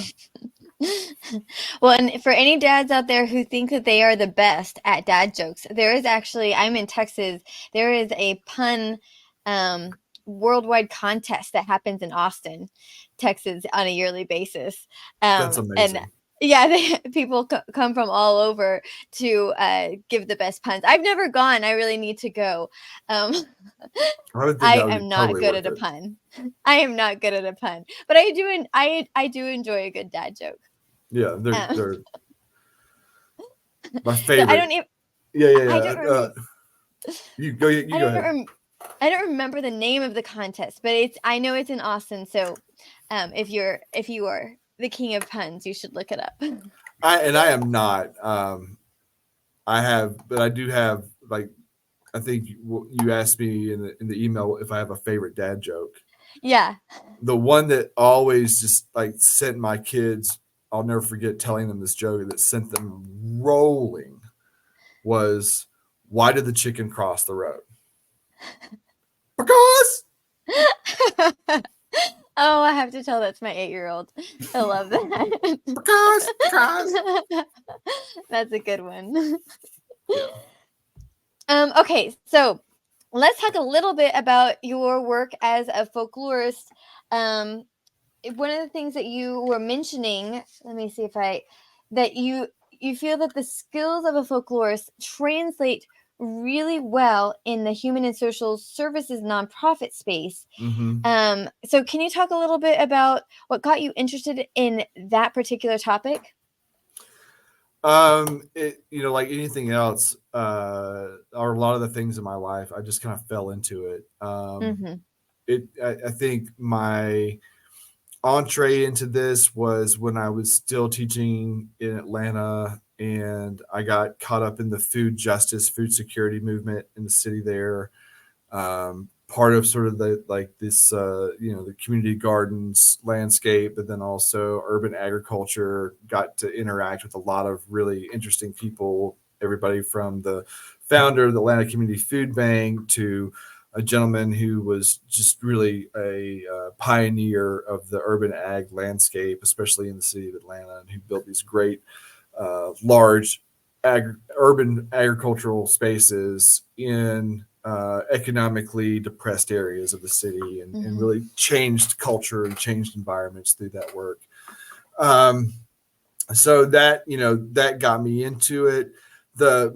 Well, and for any dads out there who think that they are the best at dad jokes, there is actually, I'm in Texas, there is a pun worldwide contest that happens in Austin, Texas on a yearly basis.
That's amazing.
And yeah, people come from all over to give the best puns. I've never gone. I really need to go.
I
am not good at a pun. I am not good at a pun, but I do enjoy a good dad joke.
Yeah, they're my favorite.
So I don't even.
Yeah.
I don't remember.
You go ahead.
I don't remember the name of the contest, but I know it's in Austin. So, if you are the king of puns, you should look it up.
I am not. But I do have, like, I think you asked me in the email if I have a favorite dad joke.
Yeah.
The one that always just like sent my kids, I'll never forget telling them this joke that sent them rolling, was, why did the chicken cross the road? Because.
Oh, I have to tell that to my 8-year-old. I love that.
Because.
That's a good one.
Yeah.
Okay, so let's talk a little bit about your work as a folklorist. Um, one of the things that you were mentioning, let me see if I, that you feel that the skills of a folklorist translate really well in the human and social services nonprofit space.
Mm-hmm.
So can you talk a little bit about what got you interested in that particular topic?
Like anything else, or a lot of the things in my life, I just kind of fell into it.
Mm-hmm.
I think my entree into this was when I was still teaching in Atlanta, and I got caught up in the food justice, food security movement in the city there. Part of sort of the like this, the community gardens landscape, but then also urban agriculture. Got to interact with a lot of really interesting people. Everybody from the founder of the Atlanta Community Food Bank to a gentleman who was just really a pioneer of the urban ag landscape, especially in the city of Atlanta, and who built these great, large urban agricultural spaces in economically depressed areas of the city, and
Mm-hmm.
really changed culture and changed environments through that work. Um, so that got me into it.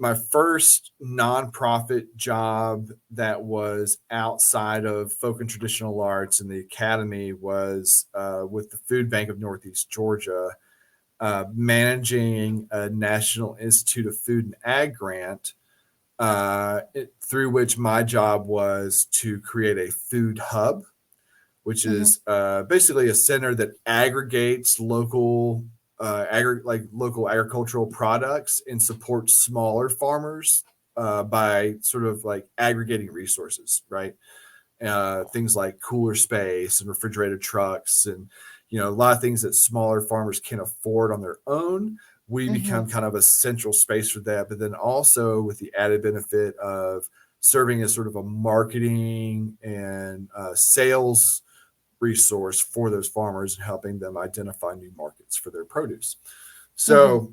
My first nonprofit job that was outside of folk and traditional arts in the academy was with the Food Bank of Northeast Georgia, managing a National Institute of Food and Ag grant, through which my job was to create a food hub, which
Mm-hmm.
is basically a center that aggregates local agricultural products and supports smaller farmers by sort of like aggregating resources, right? Things like cooler space and refrigerated trucks, and a lot of things that smaller farmers can afford on their own. We
Mm-hmm.
become kind of a central space for that, but then also with the added benefit of serving as sort of a marketing and sales resource for those farmers and helping them identify new markets for their produce.
Mm-hmm.
So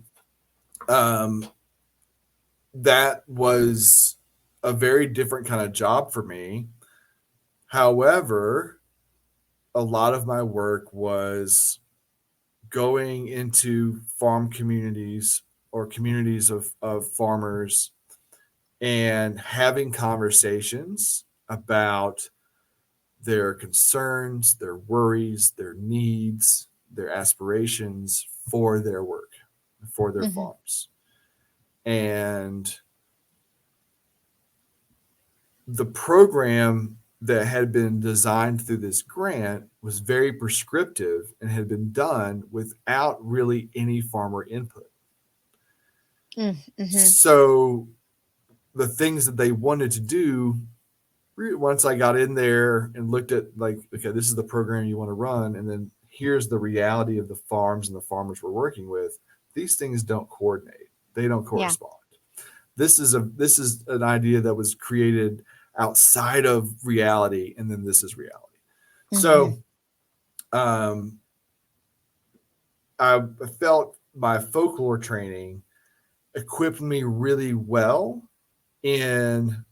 that was a very different kind of job for me. However, a lot of my work was going into farm communities or communities of farmers and having conversations about their concerns, their worries, their needs, their aspirations for their work, for their
Mm-hmm.
farms. And the program that had been designed through this grant was very prescriptive and had been done without really any farmer input.
Mm-hmm.
So the things that they wanted to do, once I got in there and looked at, like, okay, this is the program you want to run, and then here's the reality of the farms and the farmers we're working with, these things don't coordinate. They don't
Yeah.
correspond. This is an idea that was created outside of reality, and then this is reality.
Mm-hmm.
So um, I felt my folklore training equipped me really well in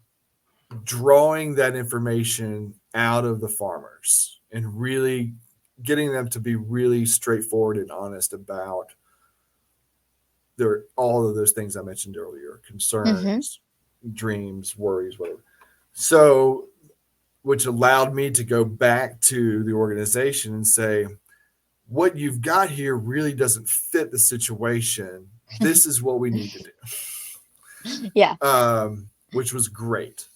drawing that information out of the farmers and really getting them to be really straightforward and honest about all of those things I mentioned earlier:
Mm-hmm.
concerns, dreams, worries, whatever. So, which allowed me to go back to the organization and say, what you've got here really doesn't fit the situation. This is what we need to
Yeah.
do, which was great.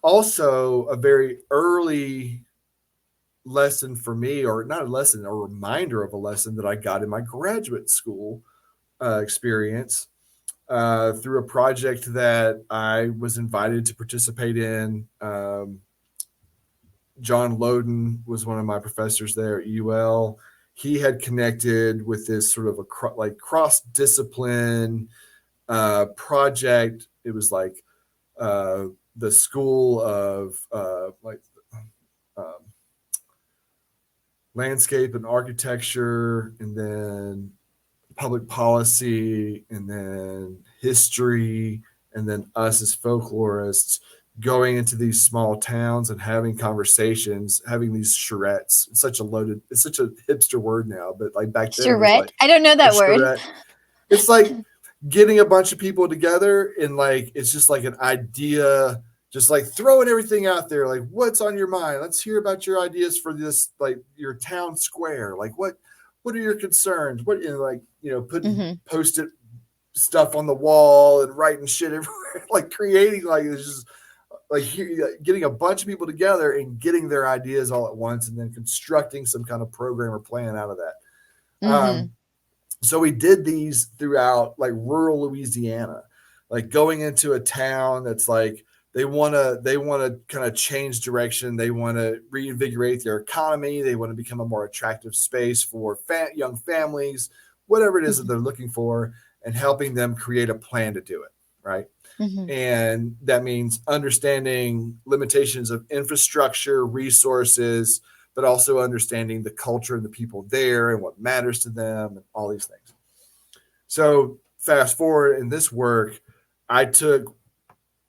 Also, a very early lesson for me, or not a lesson, a reminder of a lesson that I got in my graduate school experience, through a project that I was invited to participate in. John Loden was one of my professors there at UL. He had connected with this sort of like cross discipline project. It was like uh, the school of um, landscape and architecture, and then public policy, and then history, and then us as folklorists going into these small towns and having conversations, having these charrettes. It's such a hipster word now, but like back then it was
Charrette?
like
I don't know
a
that word.
charrette. It's like getting a bunch of people together and like it's just like an idea, just like throwing everything out there, like what's on your mind, let's hear about your ideas for this, like your town square, like what are your concerns, what, like, putting
Mm-hmm.
post-it stuff on the wall and writing shit everywhere, like creating, like it's just like getting a bunch of people together and getting their ideas all at once and then constructing some kind of program or plan out of that.
Mm-hmm.
So we did these throughout like rural Louisiana, like going into a town that's like they want to kind of change direction. They want to reinvigorate their economy. They want to become a more attractive space for young families, whatever it is that they're looking for, and helping them create a plan to do it. Right.
Mm-hmm.
And that means understanding limitations of infrastructure, resources, but also understanding the culture and the people there and what matters to them and all these things. So fast forward in this work, I took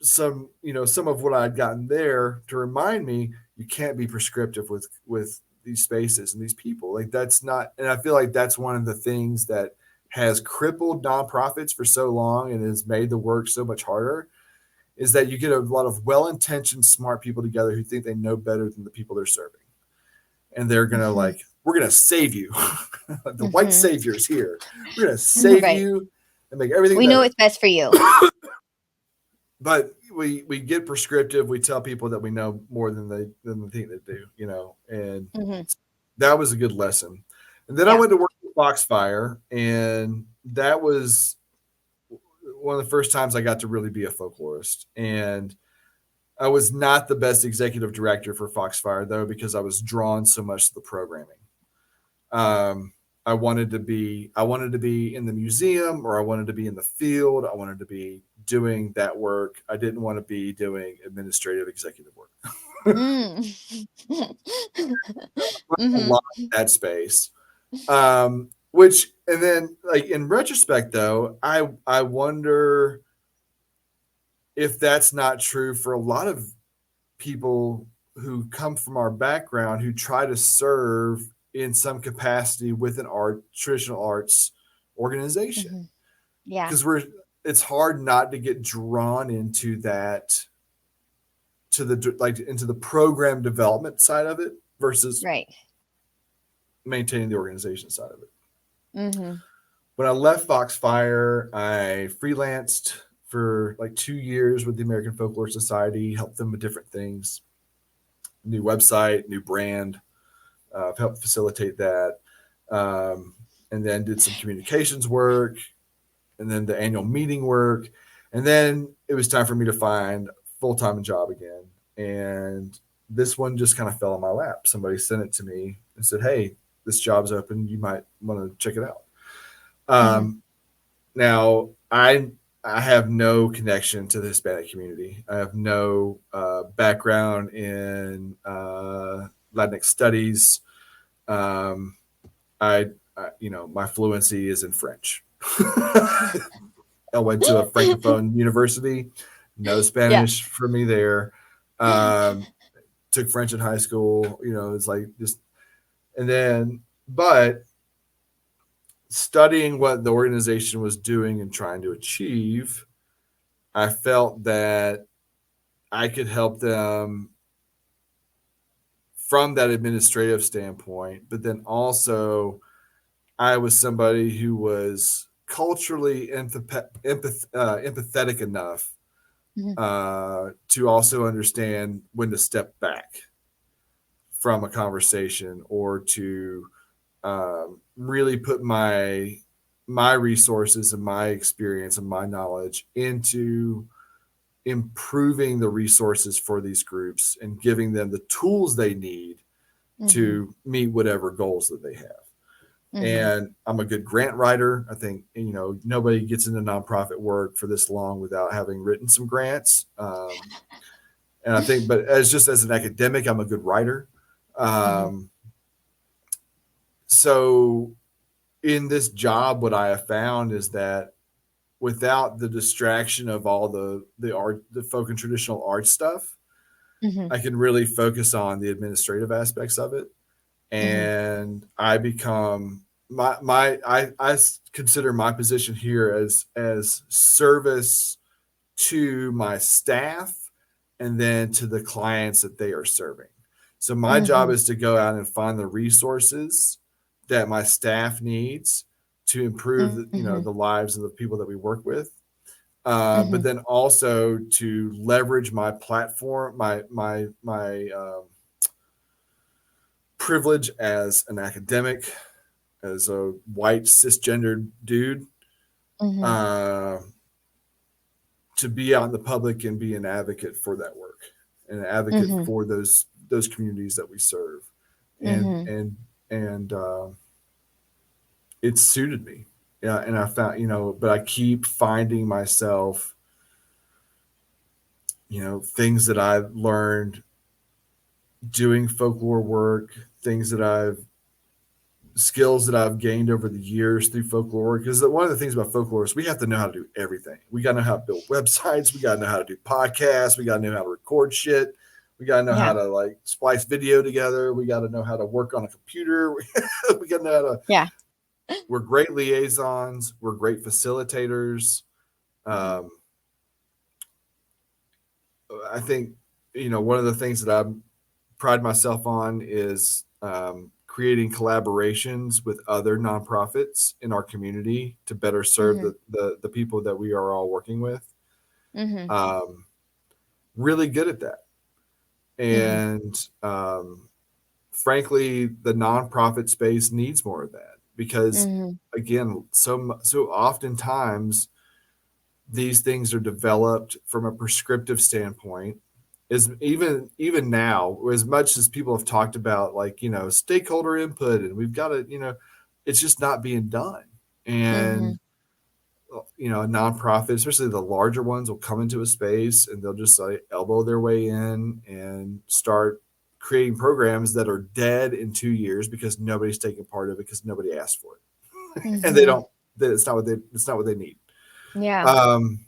some of what I'd gotten there to remind me you can't be prescriptive with these spaces and these people. Like that's not, and I feel like that's one of the things that has crippled nonprofits for so long and has made the work so much harder, is that you get a lot of well-intentioned, smart people together who think they know better than the people they're serving. And they're going to
Mm-hmm.
like, we're going to save you. The white
Mm-hmm.
savior's here. We're going to save
Right.
you and make everything
We know
better.
what's best for you.
But we get prescriptive. We tell people that we know more than they think they do, and
Mm-hmm.
that was a good lesson. And then I
Yeah.
went to work at Foxfire, and that was one of the first times I got to really be a folklorist. And I was not the best executive director for Foxfire, though, because I was drawn so much to the programming. Um, I wanted to be in the museum, or I wanted to be in the field. I wanted to be doing that work. I didn't want to be doing administrative executive work.
Mm.
A
Mm-hmm.
lot in that space. Which, and then like in retrospect though, I wonder if that's not true for a lot of people who come from our background who try to serve in some capacity with an traditional arts organization,
Mm-hmm. Yeah.
because it's hard not to get drawn into that, to the like into the program development side of it versus
Right.
maintaining the organization side of it.
Mm-hmm.
When I left Foxfire, I freelanced for like 2 years with the American Folklore Society, helped them with different things, new website, new brand. I've helped facilitate that. Um, and then did some communications work, and then the annual meeting work. And then it was time for me to find a full-time job again. And this one just kind of fell in my lap. Somebody sent it to me and said, "Hey, this job's open. You might want to check it out."
Mm-hmm.
Now, I have no connection to the Hispanic community. I have no background in Latinx studies. Um, my fluency is in French. I went to a francophone university. No
Yeah.
Spanish for me there. Um, Took French in high school. It's like just, and then, but studying what the organization was doing and trying to achieve, I felt that I could help them from that administrative standpoint, but then also I was somebody who was culturally empathetic enough
Mm-hmm.
to also understand when to step back from a conversation, or to really put my resources and my experience and my knowledge into improving the resources for these groups and giving them the tools they need
Mm-hmm.
to meet whatever goals that they have.
Mm-hmm.
And I'm a good grant writer. I think, nobody gets into nonprofit work for this long without having written some grants. And I think, but as an academic, I'm a good writer.
Mm-hmm.
So in this job, what I have found is that without the distraction of all the art, the folk and traditional art stuff,
Mhm.
I can really focus on the administrative aspects of it,
Mhm.
and I become I consider my position here as service to my staff and then to the clients that they are serving. So my job
Mhm.
is to go out and find the resources that my staff needs to improve the, you
Mhm.
know, the lives of the people that we work with. But
Mhm.
then also to leverage my platform, my privilege as an academic, as a white cisgendered dude,
Mhm.
uh, to be out in the public and be an advocate for that work, and an advocate
Mhm.
for those communities that we serve, and
Mhm.
and and it suited me. Yeah, and I found, but I keep finding myself, things that I've learned doing folklore work, things that I've skills that I've gained over the years through folklore. Because one of the things about folklore is we have to know how to do everything. We got to know how to build websites. We got to know how to do podcasts. We got to know how to record shit. We got to know how
Yeah.
to like splice video together. We got to know how to work on a computer. We got to know how to.
Yeah.
We're great liaisons. We're great facilitators.
Mhm.
Um, I think one of the things that I pride myself on is creating collaborations with other nonprofits in our community to better serve
Mhm.
the people that we are all working with.
Mhm.
Um, really good at that.
Mhm.
And frankly, the nonprofit space needs more of that because,
Mhm.
again, so oftentimes these things are developed from a prescriptive standpoint. Is even now, as much as people have talked about, like, stakeholder input, and we've got to, it's just not being done. And
Mhm.
a nonprofit, especially the larger ones, will come into a space and they'll just like elbow their way in and start creating programs that are dead in 2 years because nobody's taking part of it because nobody asked for it, and they
Mhm.
don't. It's not what they need.
Yeah.
Um,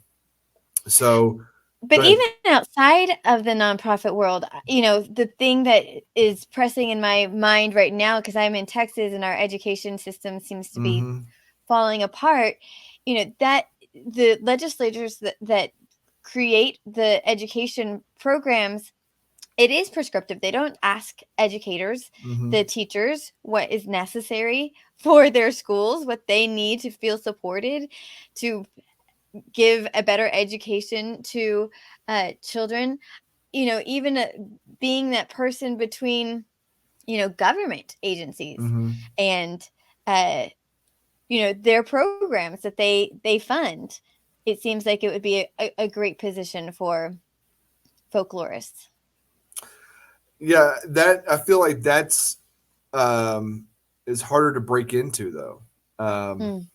so
But
go ahead.
even outside of the nonprofit world, the thing that is pressing in my mind right now, because I'm in Texas and our education system seems to be
Mm-hmm.
falling apart, that the legislators that create the education programs, it is prescriptive. They don't ask educators,
Mm-hmm.
the teachers, what is necessary for their schools, what they need to feel supported, to give a better education to children. Even being that person between government agencies
Mm-hmm.
and uh, their programs that they fund. It seems like it would be a great position for folklorists.
Yeah, that I feel like that's um, is harder to break into though. Um,
Mm.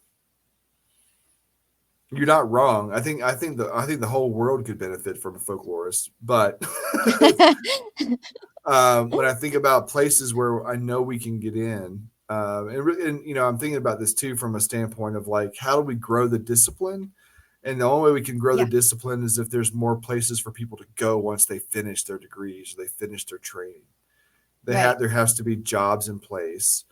you're not wrong. I think the whole world could benefit from a folklorist, but when I think about places where I know we can get in, and I'm thinking about this too from a standpoint of like, how do we grow the discipline? And the only way we can grow the
Yeah.
discipline is if there's more places for people to go once they finish their degrees or they finish their training.
Right.
There has to be jobs in place,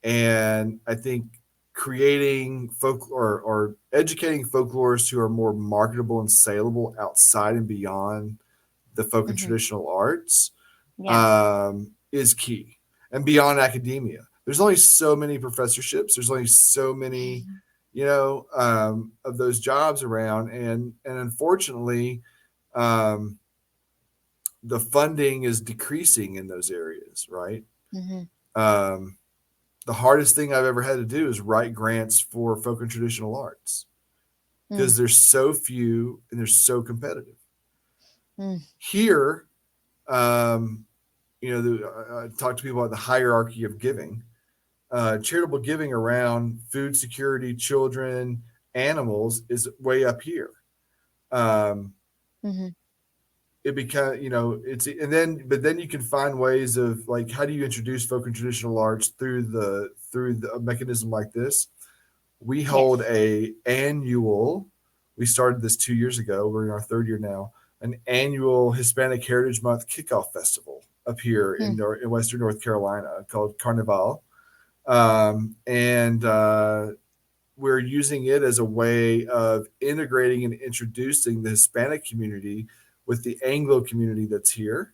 and I think creating folk or educating folklorists who are more marketable and saleable outside and beyond the folk and
Hmm.
traditional arts
Yeah.
is key, and beyond academia. There's only so many professorships. There's only so many, of those jobs around, and unfortunately, um, the funding is decreasing in those areas. Right.
Hmm.
Um, the hardest thing I've ever had to do is write grants for folk and traditional arts
Mm.
because there's so few and they're so competitive.
Mm.
Here, um, I talk to people about the hierarchy of giving. Charitable giving around food security, children, animals is way up here. Um,
Hmm.
it becomes, it's, and then but then you can find ways of like, how do you introduce folk and traditional arts through a mechanism like this, we hold
Yes.
a annual. We started this 2 years ago. We're in our third year now. An annual Hispanic Heritage Month kickoff festival up here
Hmm.
in Western North Carolina called Carnival, and we're using it as a way of integrating and introducing the Hispanic community with the Anglo community that's here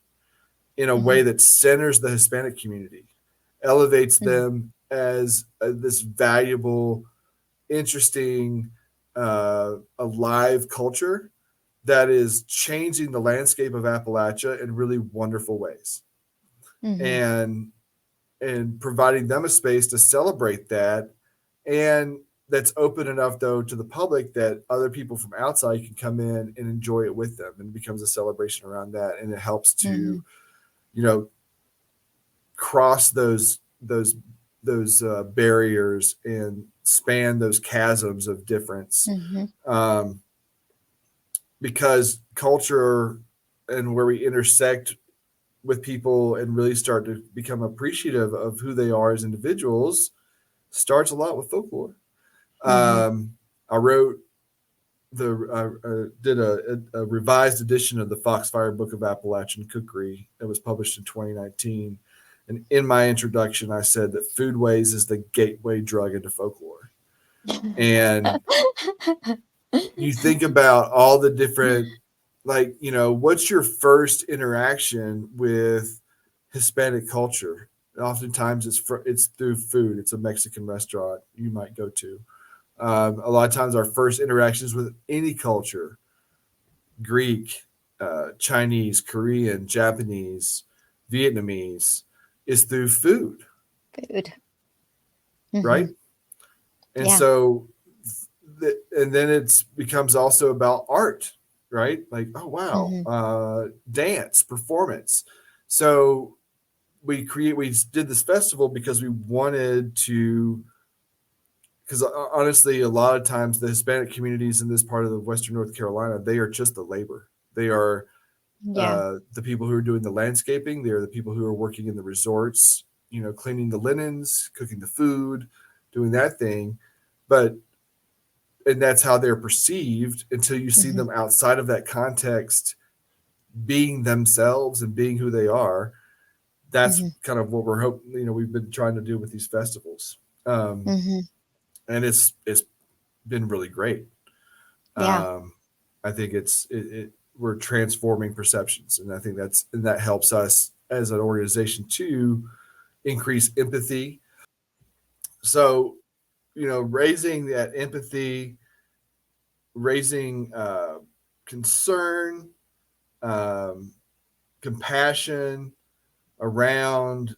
in a way
Hmm.
that centers the Hispanic community, elevates them as this valuable, interesting, alive culture that is changing the landscape of Appalachia in really wonderful ways,
Hmm.
and providing them a space to celebrate that, and that's open enough though to the public that other people from outside can come in and enjoy it with them, and it becomes a celebration around that, and it helps
Hmm.
to you know cross those barriers and span those chasms of difference,
Hmm.
um, because culture and where we intersect with people and really start to become appreciative of who they are as individuals starts a lot with folklore.
Hmm.
I wrote did a revised edition of the Foxfire Book of Appalachian Cookery that was published in 2019. And in my introduction, I said that foodways is the gateway drug into folklore. And you think about all the different, like, what's your first interaction with Hispanic culture? And oftentimes it's through food. It's a Mexican restaurant you might go to. A lot of times, our first interactions with any culture, Greek, Chinese, Korean, Japanese, Vietnamese, is through food,
Food. Hmm.
right? And
Yeah.
so, and then it becomes also about art, right? Like, oh wow,
Hmm.
dance, performance. So we did this festival because we wanted to, because honestly, a lot of times the Hispanic communities in this part of the Western North Carolina, they are just the labor. They are
Yeah.
the people who are doing the landscaping. They are the people who are working in the resorts, cleaning the linens, cooking the food, doing that thing. But and that's how they're perceived until you see
Hmm.
them outside of that context, being themselves and being who they are. That's
Hmm.
kind of what we're hoping. We've been trying to do with these festivals, um,
Hmm.
and it's been really great.
Yeah.
Um, I think we're transforming perceptions, and I think that helps us as an organization to increase empathy. So, raising that empathy, raising concern, um, compassion around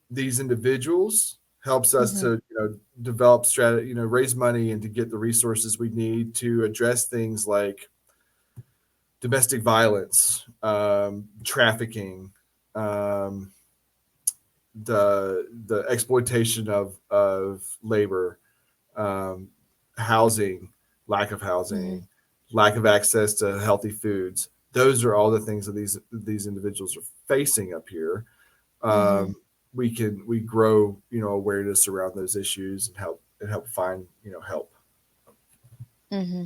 these individuals helps us
Hmm.
to develop strategy, raise money and to get the resources we need to address things like domestic violence, trafficking, um, the exploitation of labor, um, housing, lack of
Hmm.
housing, lack of access to healthy foods. Those are all the things that these individuals are facing up here.
Hmm.
Um, we grow awareness around those issues and help find help.
Hmm.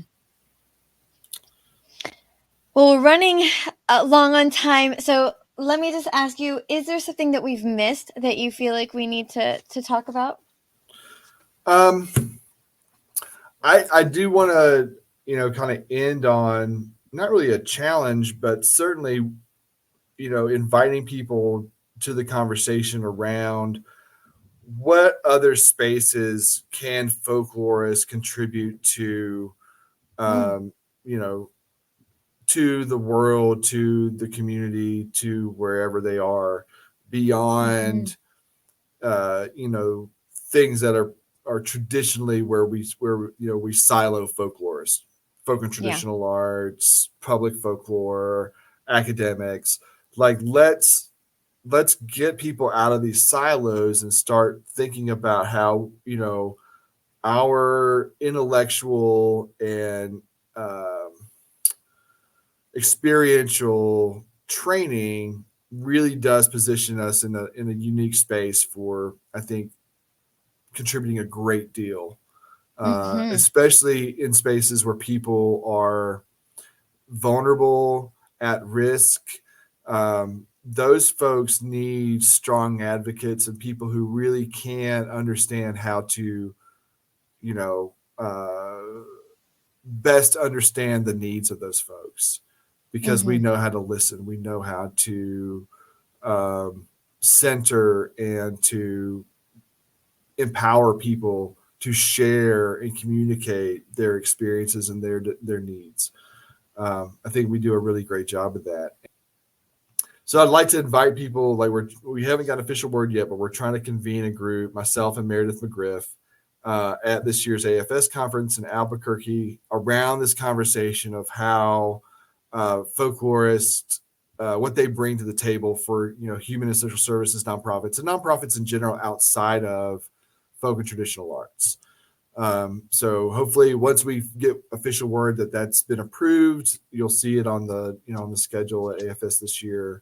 Well, we're running long on time, so let me just ask you: is there something that we've missed that you feel like we need to talk about?
Um, I do want to kind of end on not really a challenge, but certainly inviting people to the conversation around what other spaces can folklorists contribute to,
Mm.
um, you know, to the world, to the community, to wherever they are,
Hmm.
beyond things that are traditionally where we silo folklorists, folk and
Yeah.
traditional arts, public folklore, academics. Like let's get people out of these silos and start thinking about how our intellectual and experiential training really does position us in a unique space for, I think, contributing a great deal,
Mm-hmm.
especially in spaces where people are vulnerable, at risk. Those folks need strong advocates and people who really can understand how to, you know, best understand the needs of those folks, because we
Mm-hmm.
know how to listen, we know how to um, center and to empower people to share and communicate their experiences and their needs. I think we do a really great job of that. So I'd like to invite people. Like we haven't got an official word yet, but we're trying to convene a group. Myself and Meredith McGriff at this year's AFS conference in Albuquerque around this conversation of how folklorists, what they bring to the table for human and social services nonprofits and nonprofits in general outside of folk and traditional arts. So hopefully, once we get official word that that's been approved, you'll see it on the on the schedule at AFS this year.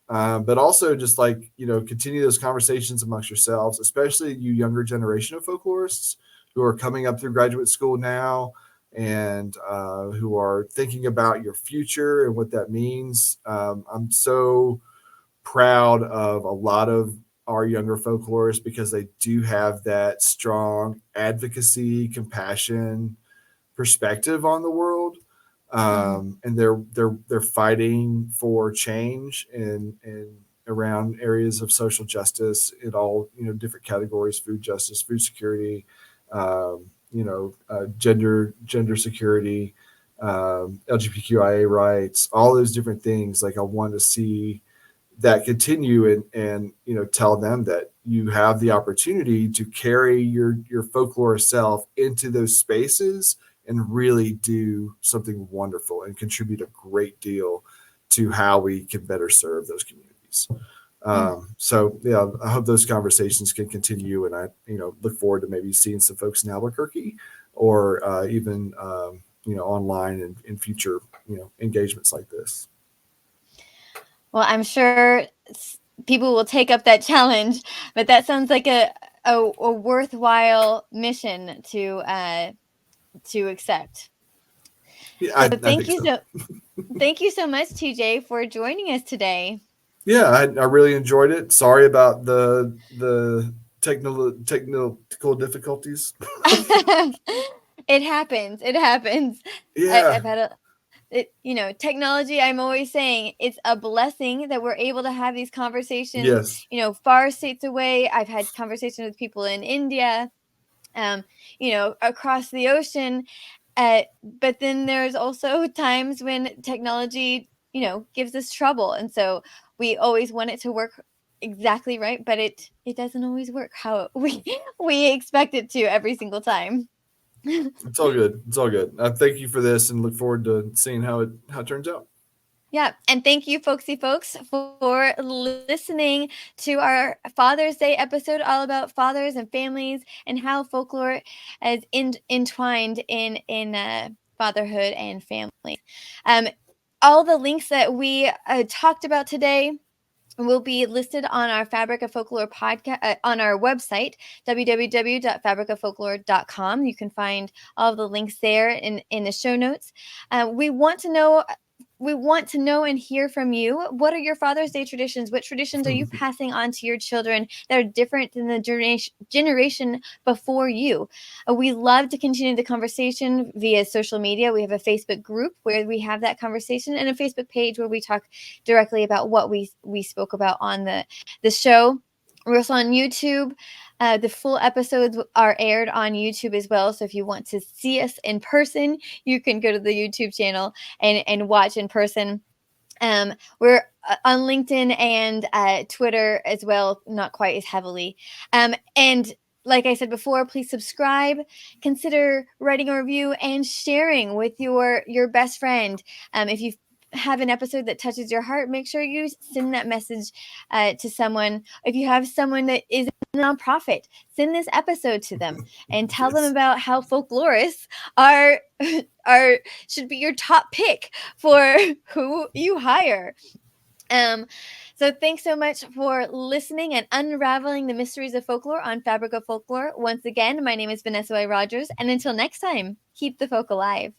But also just like continue those conversations amongst yourselves, especially you younger generation of folklorists who are coming up through graduate school now and who are thinking about your future and what that means. I'm so proud of a lot of our younger folklorists because they do have that strong advocacy, compassion perspective on the world,
Mm-hmm.
and they're fighting for change and around areas of social justice in all different categories: food justice, food security, gender security, LGBTQIA rights, all those different things. Like I want to see that continue and tell them that you have the opportunity to carry your folklore self into those spaces and really do something wonderful and contribute a great deal to how we can better serve those communities. So yeah, I hope those conversations can continue, and I look forward to maybe seeing some folks in Albuquerque or even online in future engagements like this.
Well, I'm sure people will take up that challenge, but that sounds like a worthwhile mission to accept.
Yeah,
So
I think so.
thank you so much, TJ, for joining us today.
Yeah, I really enjoyed it. Sorry about the technical difficulties.
It happens. It happens.
Yeah.
I've had technology, I'm always saying it's a blessing that we're able to have these conversations,
Yes.
far states away. I've had conversations with people in India, um, across the ocean. But then there's also times when technology, gives us trouble. And so we always want it to work exactly right, but it doesn't always work how we expect it to every single time.
It's all good. It's all good. I thank you for this and look forward to seeing how it turns out.
Yeah. And thank you, folksy folks, for listening to our Father's Day episode all about fathers and families and how folklore is entwined in fatherhood and family. Um, all the links that we talked about today will be listed on our Fabric of Folklore podcast on our website www.fabricoffolklore.com. You can find all the links there in the show notes. We want to know and hear from you. What are your Father's Day traditions? What traditions are you passing on to your children that are different than the generation before you? We love to continue the conversation via social media. We have a Facebook group where we have that conversation and a Facebook page where we talk directly about what we spoke about on the show. We're also on YouTube. The full episodes are aired on YouTube as well. So if you want to see us in person, you can go to the YouTube channel and watch in person. We're on LinkedIn and Twitter as well, not quite as heavily. And like I said before, please subscribe, consider writing a review and sharing with your best friend. If you have an episode that touches your heart, make sure you send that message to someone. If you have someone that is a nonprofit, send this episode to them and tell them
Yes.
about how folklorists are are should be your top pick for who you hire. Um, So thanks so much for listening and unraveling the mysteries of folklore on Fabric of Folklore. Once again, my name is Vanessa Y. Rogers, and until next time, keep the folk alive.